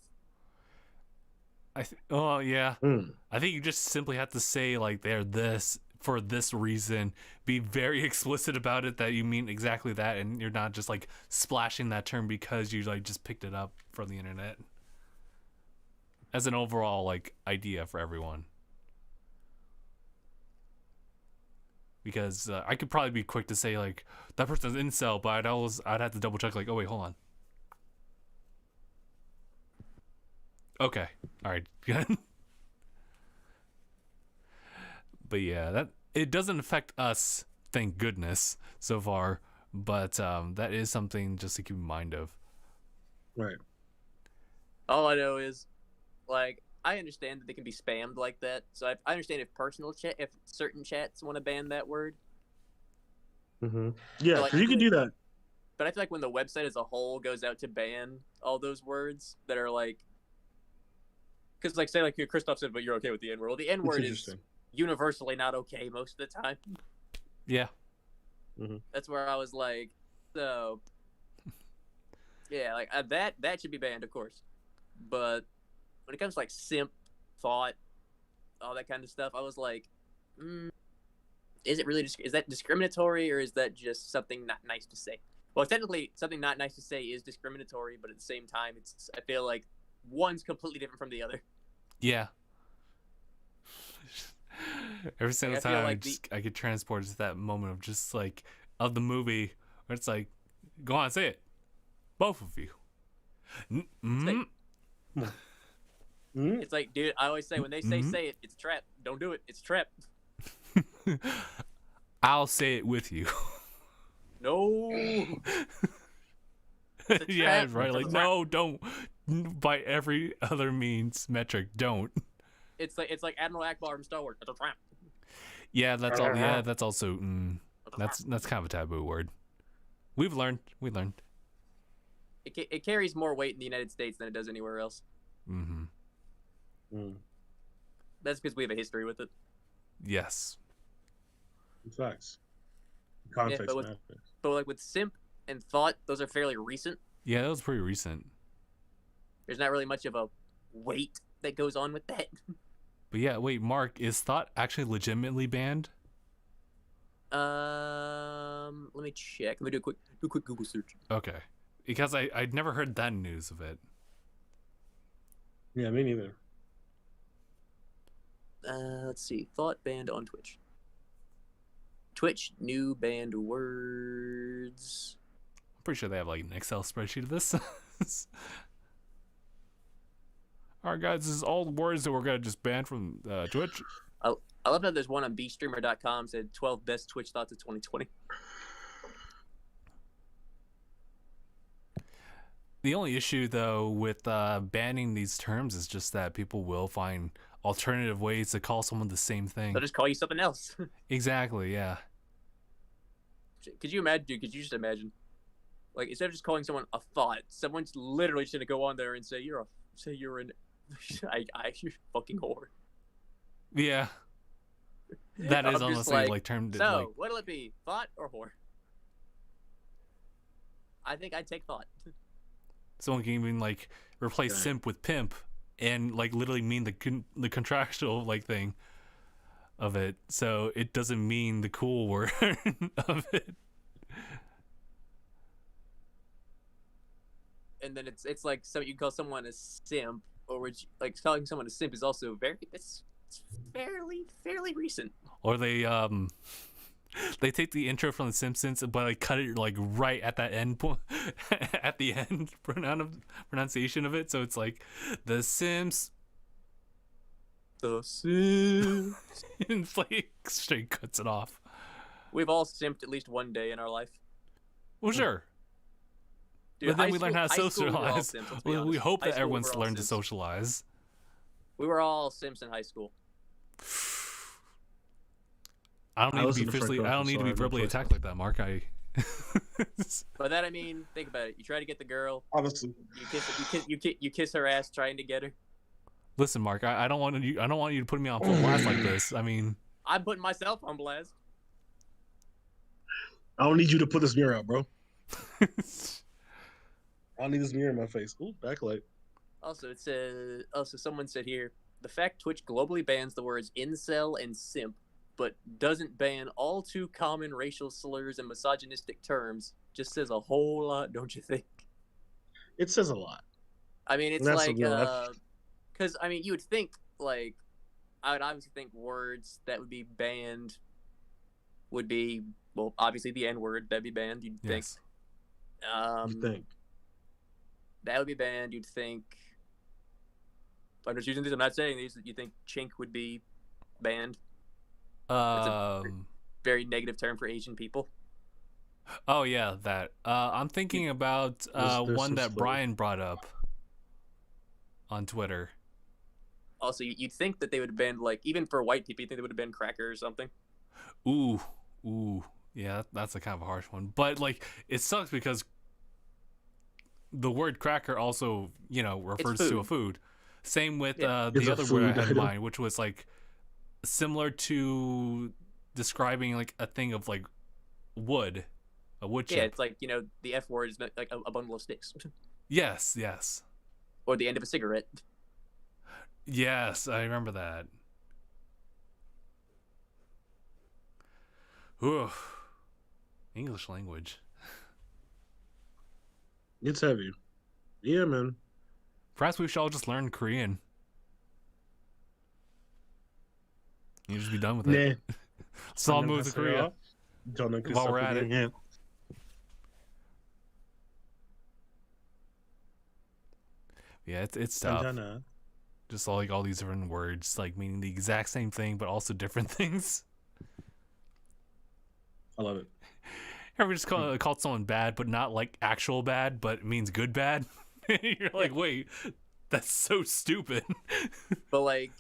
S1: Oh yeah.
S2: Mm.
S1: I think you just simply have to say like they're this for this reason. Be very explicit about it that you mean exactly that, and you're not just like splashing that term because you like just picked it up from the internet. As an overall like idea for everyone. Because I could probably be quick to say like that person's incel, but I'd have to double check like, oh wait, hold on. Okay, all right, good. But yeah, that it doesn't affect us, thank goodness, so far. But that is something just to keep in mind of.
S2: Right.
S3: All I know is, like, I understand that they can be spammed like that. So I understand if certain chats want to ban that word.
S2: Mm-hmm. Yeah,
S3: Like,
S2: because you can do that.
S3: But I feel like when the website as a whole goes out to ban all those words that are like, because like say like Christoph said, but you're okay with the N-word. Well, the N-word is universally not okay most of the time.
S1: Yeah.
S2: Mm-hmm.
S3: That's where I was like, so yeah, like that should be banned, of course. But when it comes to like simp, thought, all that kind of stuff, I was like, is it really is that discriminatory, or is that just something not nice to say? Well, technically, something not nice to say is discriminatory, but at the same time, I feel like one's completely different from the other.
S1: Yeah. Every single time
S3: like
S1: I get transported to that moment of just like of the movie where it's like, go on, say it, both of you.
S3: It's like, dude, I always say when they say it, it's a trap. Don't do it. It's a trap.
S1: I'll say it with you.
S3: No.
S1: Yeah, right. Like, no, don't. By every other means metric, don't.
S3: It's like Admiral Akbar from Star Wars. It's a trap.
S1: Yeah, that's all. Yeah, that's also. That's kind of a taboo word. We learned.
S3: It carries more weight in the United States than it does anywhere else. That's because we have a history with it.
S1: Yes.
S2: Facts. Context matters.
S3: But like with simp and thought, those are fairly recent.
S1: Yeah, that was pretty recent.
S3: There's not really much of a weight that goes on with that.
S1: But yeah, wait, Mark, is thought actually legitimately banned?
S3: Let me check. Let me do a quick Google search.
S1: Okay, because I'd never heard that news of it.
S2: Yeah, me neither.
S3: Let's see. Thought banned on Twitch. Twitch new banned words.
S1: I'm pretty sure they have like an Excel spreadsheet of this. Alright guys, this is all the words that we're gonna just ban from Twitch.
S3: I love that there's one on beastreamer.com said 12 best Twitch thoughts of 2020.
S1: The only issue though with banning these terms is just that people will find alternative ways to call someone the same thing.
S3: They'll just call you something else.
S1: Exactly, yeah.
S3: Could you imagine, dude? Could you just imagine? Like, instead of just calling someone a thought, someone's literally just gonna go on there and say you're an you're fucking whore.
S1: Yeah. That is honestly like termed.
S3: So,
S1: like,
S3: what'll it be? Thought or whore? I think I'd take thought.
S1: Someone can even like replace simp with pimp and like literally mean the contractual like thing of it, so it doesn't mean the cool word of it.
S3: And then it's like, so you call someone a simp, or which like calling someone a simp is also it's fairly recent.
S1: Or they take the intro from The Simpsons but like cut it like right at that end point at the end pronunciation of it, so it's like the Sims. And it's like straight cuts it off.
S3: We've all simped at least one day in our life.
S1: Well, sure.
S3: Dude,
S1: but then we learn how to socialize. We hope that everyone's learned to socialize.
S3: We were all simps in high school.
S1: I don't need to be verbally attacked like that, Mark.
S3: By that I mean, think about it. You try to get the girl.
S2: Honestly,
S3: you kiss her ass trying to get her.
S1: Listen, Mark, I don't want you to put me on full blast like this. I mean,
S3: I'm putting myself on blast.
S2: I don't need you to put this mirror up, bro. I don't need this mirror in my face. Ooh, backlight.
S3: Also, someone said here, the fact Twitch globally bans the words incel and simp, but doesn't ban all too common racial slurs and misogynistic terms, just says a whole lot, don't you think?
S2: It says a lot.
S3: I mean, it's like, because, I mean, you would think, like, I would obviously think words that would be banned would be, well, obviously the N-word, that'd be banned, you'd think.
S2: You'd think.
S3: That would be banned, you'd think. I'm just using these, I'm not saying these, you think chink would be banned. It's a very negative term for Asian people.
S1: Oh, yeah, that. I'm thinking about one that Brian brought up on Twitter.
S3: Also, you'd think that they would have banned, like, even for white people, you'd think they would have banned cracker or something.
S1: Ooh. Yeah, that's a kind of a harsh one. But like, it sucks because the word cracker also, refers to a food. Same with the other word I had in mind, which was like similar to describing like a thing of like wood, a wood chip.
S3: Yeah, it's like, the F word is like a bundle of sticks.
S1: Yes, yes.
S3: Or the end of a cigarette.
S1: Yes, I remember that. Ooh. English language.
S2: It's heavy. Yeah, man.
S1: Perhaps we should all just learn Korean. You just be done with it. So I'll move to Korea while we're at it. Yeah, it's tough. Just all these different words, like meaning the exact same thing, but also different things.
S2: I love it.
S1: Ever just called someone bad, but not like actual bad, but it means good bad? You're like, wait, that's so stupid.
S3: But like,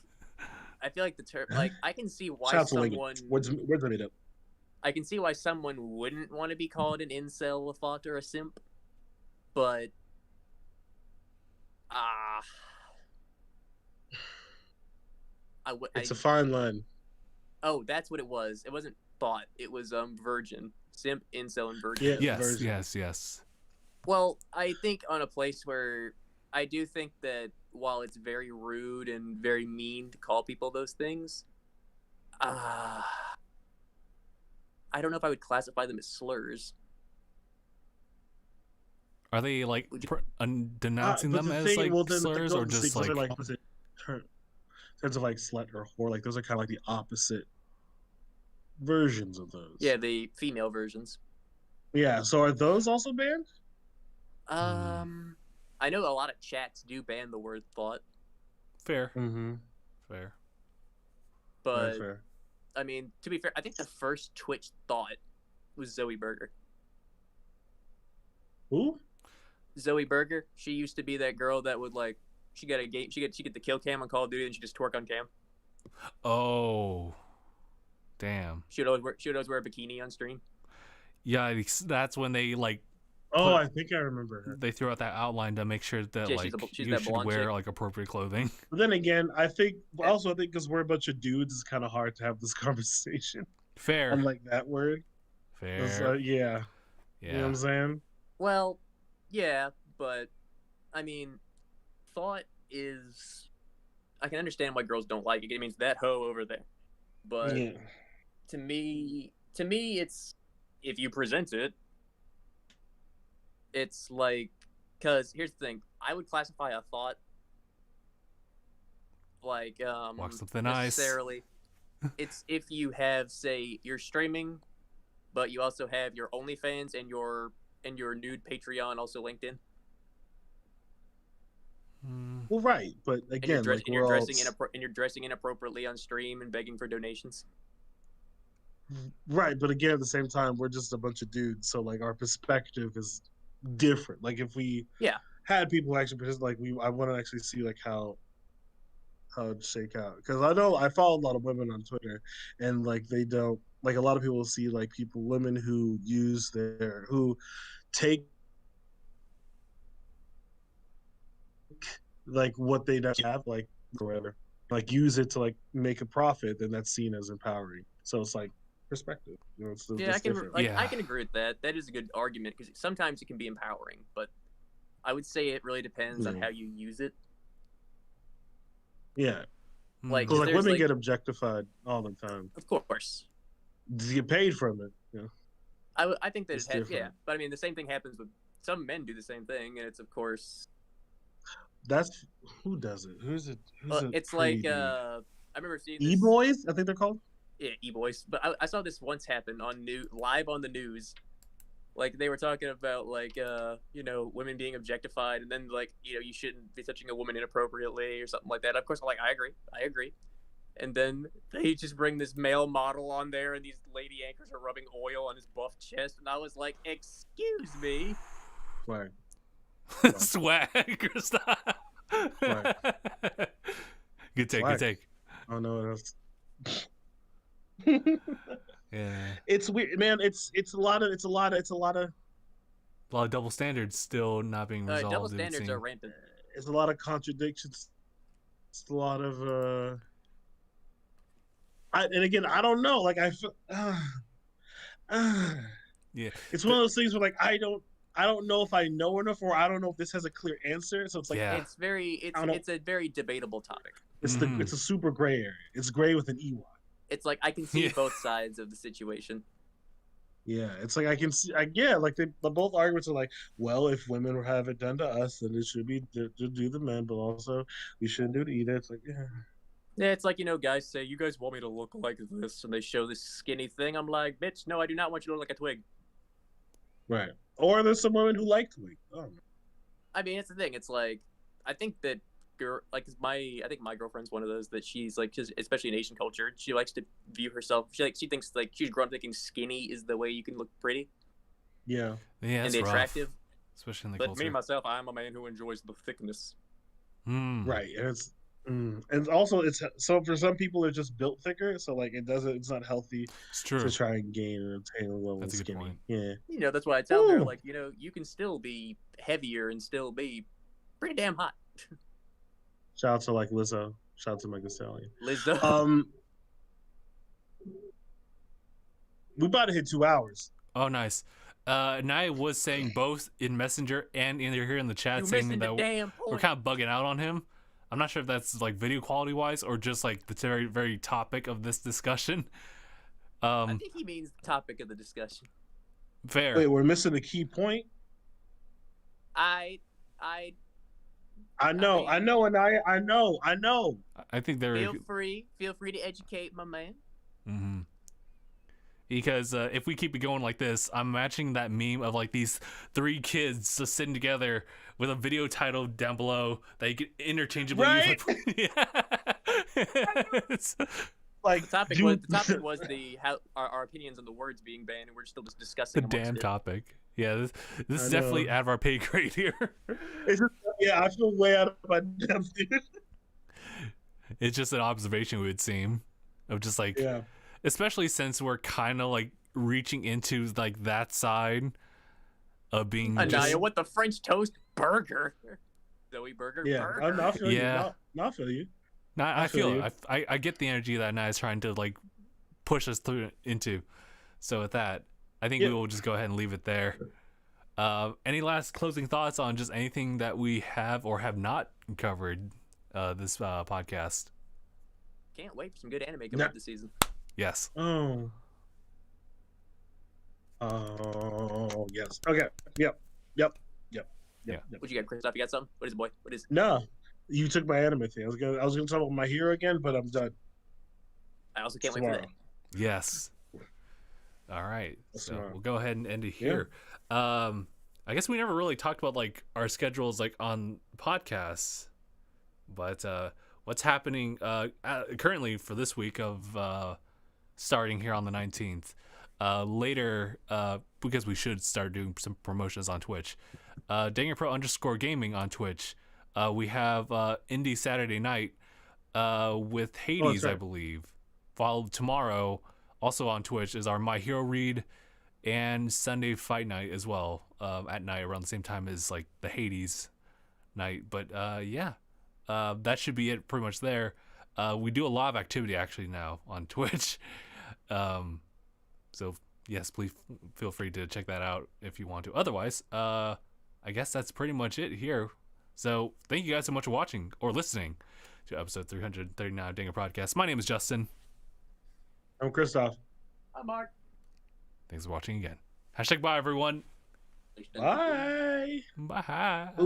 S3: I feel like the term, like, I can see why someone.
S2: Words are made up.
S3: I can see why someone wouldn't want to be called an incel, a thought, or a simp, but
S2: it's a fine line.
S3: Oh, that's what it was. It wasn't thought. It was virgin, simp, incel, and virgin.
S1: Yeah, yes.
S3: Well, I think on a place where I do think that while it's very rude and very mean to call people those things, I don't know if I would classify them as slurs.
S1: Are they like denouncing them as slurs, or just like
S2: opposite terms of like slut or whore? Like those are kind of like the opposite versions of those.
S3: Yeah, the female versions.
S2: Yeah. So are those also banned?
S3: I know a lot of chats do ban the word thought.
S1: Fair.
S2: Mm-hmm.
S1: Fair.
S3: But fair. I mean, to be fair, I think the first Twitch thought was Zoe Berger.
S2: Who?
S3: Zoe Berger. She used to be that girl that would like she get the kill cam on Call of Duty and she just twerk on cam.
S1: Oh, damn.
S3: She would always wear a bikini on stream.
S1: Yeah, that's when they like.
S2: I think I remember her.
S1: They threw out that outline to make sure that you should wear like appropriate clothing.
S2: But then again, I think because we're a bunch of dudes, it's kind of hard to have this conversation.
S1: Fair.
S2: Unlike that word.
S1: Fair.
S2: Yeah. You know what I'm saying?
S3: Well, yeah, but I mean, thought is. I can understand why girls don't like it. It means that hoe over there. But to me, it's if you present it. It's like, because here's the thing, I would classify a thought like
S1: walk something
S3: necessarily. It's if you have, say, you're streaming, but you also have your OnlyFans and your nude Patreon also linked in.
S2: Well, right, but again,
S3: you're dressing inappropriately on stream and begging for donations.
S2: Right, but again, at the same time, we're just a bunch of dudes, so like our perspective is different. Like if we had people actually participate, I want to actually see like how it'd shake out, because I know I follow a lot of women on Twitter, and like they don't like a lot of people see like women who take like what they have like or whatever, like use it to like make a profit, then that's seen as empowering. So it's like perspective, it's
S3: I can agree with that. That is a good argument, because sometimes it can be empowering, but I would say it really depends on how you use it.
S2: Yeah,
S3: like
S2: women get objectified all the time.
S3: Of course,
S2: you get paid from it.
S3: I think that but I mean the same thing happens with some men do the same thing, and it's of course
S2: that's who does it. Who's it?
S3: It's like I remember seeing this...
S2: E-boys, I think they're called.
S3: Yeah, E-boys. But I saw this once happen live on the news. Like they were talking about like women being objectified, and then like you shouldn't be touching a woman inappropriately or something like that. Of course, I'm like I agree. And then they just bring this male model on there, and these lady anchors are rubbing oil on his buff chest, and I was like, "Excuse me."
S2: Swag.
S1: Swag. Stop. Good take.
S2: Oh no, that's.
S1: Yeah.
S2: It's weird, man. It's a lot of
S1: A lot of double standards still not being resolved.
S3: Double standards are rampant.
S2: It's a lot of contradictions. It's a lot of and again, I don't know. Like I feel,
S1: yeah.
S2: It's one of those things where like I don't know if I know enough, or I don't know if this has a clear answer. So it's like
S3: it's a very debatable topic.
S2: It's a super gray area. It's gray with an EY.
S3: It's like I can see both sides of the situation.
S2: Yeah, it's like I can see. Like both arguments are like, well, if women have it done to us, then it should be to do the men, but also we shouldn't do it either. It's like,
S3: yeah, it's like, guys say, you guys want me to look like this, and they show this skinny thing. I'm like, bitch, no, I do not want you to look like a twig.
S2: Right. Or there's some women who like twig. Oh.
S3: I mean, it's the thing. It's like, I think that I think my girlfriend's one of those that she's like, especially in Asian culture, she likes to view herself. She thinks like she's grown up thinking skinny is the way you can look pretty.
S2: Yeah.
S1: Yeah.
S3: And attractive.
S1: Especially in the
S3: culture.
S1: But
S3: me myself, I'm a man who enjoys the thickness.
S2: Right. And also it's so for some people it's just built thicker, so like it's not healthy.
S1: It's true.
S2: To try and gain and obtain a level
S1: That's
S2: of
S1: a good
S2: skinny.
S1: point.
S2: Yeah.
S3: That's why I tell her, like, you can still be heavier and still be pretty damn hot.
S2: Shout out to like Lizzo. Shout out to Megan Thee Stallion.
S3: Lizzo.
S2: We about to hit 2 hours.
S1: Oh, nice. Naya was saying both in Messenger and here in the chat, saying that we're kind of bugging out on him. I'm not sure if that's like video quality wise or just like the very, very topic of this discussion.
S3: I think he means the topic of the discussion.
S1: Fair.
S2: Wait, we're missing a key point.
S3: I
S2: know, and I know.
S1: I think they're
S3: feel free to educate my man.
S1: Mm-hmm. Because if we keep it going like this, I'm matching that meme of like these 3 kids just sitting together with a video title down below that you can interchangeably use.
S2: Like
S3: the topic was our opinions on the words being banned, and we're still just discussing
S1: the damn topic. Yeah, this is definitely out of our pay grade here.
S2: It's just, I feel way out of my depth, dude.
S1: It's just an observation, it would seem, of just like, especially since we're kind of like reaching into like that side of being.
S3: Anaya, what the French toast burger? Zoe burger.
S2: Yeah,
S3: burger.
S2: I feel you. I feel you.
S1: No, I feel it. I get the energy that Naya is trying to like push us through into. So with that, I think we will just go ahead and leave it there. Any last closing thoughts on just anything that we have or have not covered this podcast?
S3: Can't wait for some good anime coming up this season.
S1: Yes.
S2: Oh, yes. Okay. Yep.
S3: What you got, Christoph? You got something? What is it, boy? What is it?
S2: No, you took my anime thing. I was gonna talk about My Hero again, but I'm done.
S3: I also can't wait for that.
S1: Yes. All right. So we'll go ahead and end it here. I guess we never really talked about like our schedules like on podcasts, but what's happening currently for this week of starting here on the 19th. Later, because we should start doing some promotions on Twitch. DangIT Pro_gaming on Twitch. We have Indie Saturday Night with Hades, I believe. Followed tomorrow, also on Twitch, is our My Hero Read and Sunday Fight Night as well, at night around the same time as like the Hades night. But that should be it pretty much there. We do a lot of activity actually now on Twitch. So yes, please feel free to check that out if you want to. Otherwise, I guess that's pretty much it here. So thank you guys so much for watching or listening to episode 339 of DangIT Podcast. My name is Justin.
S2: I'm Christoph.
S3: I'm Mark.
S1: Thanks for watching again. #bye, everyone.
S2: Bye.
S1: Bye.
S2: Ooh.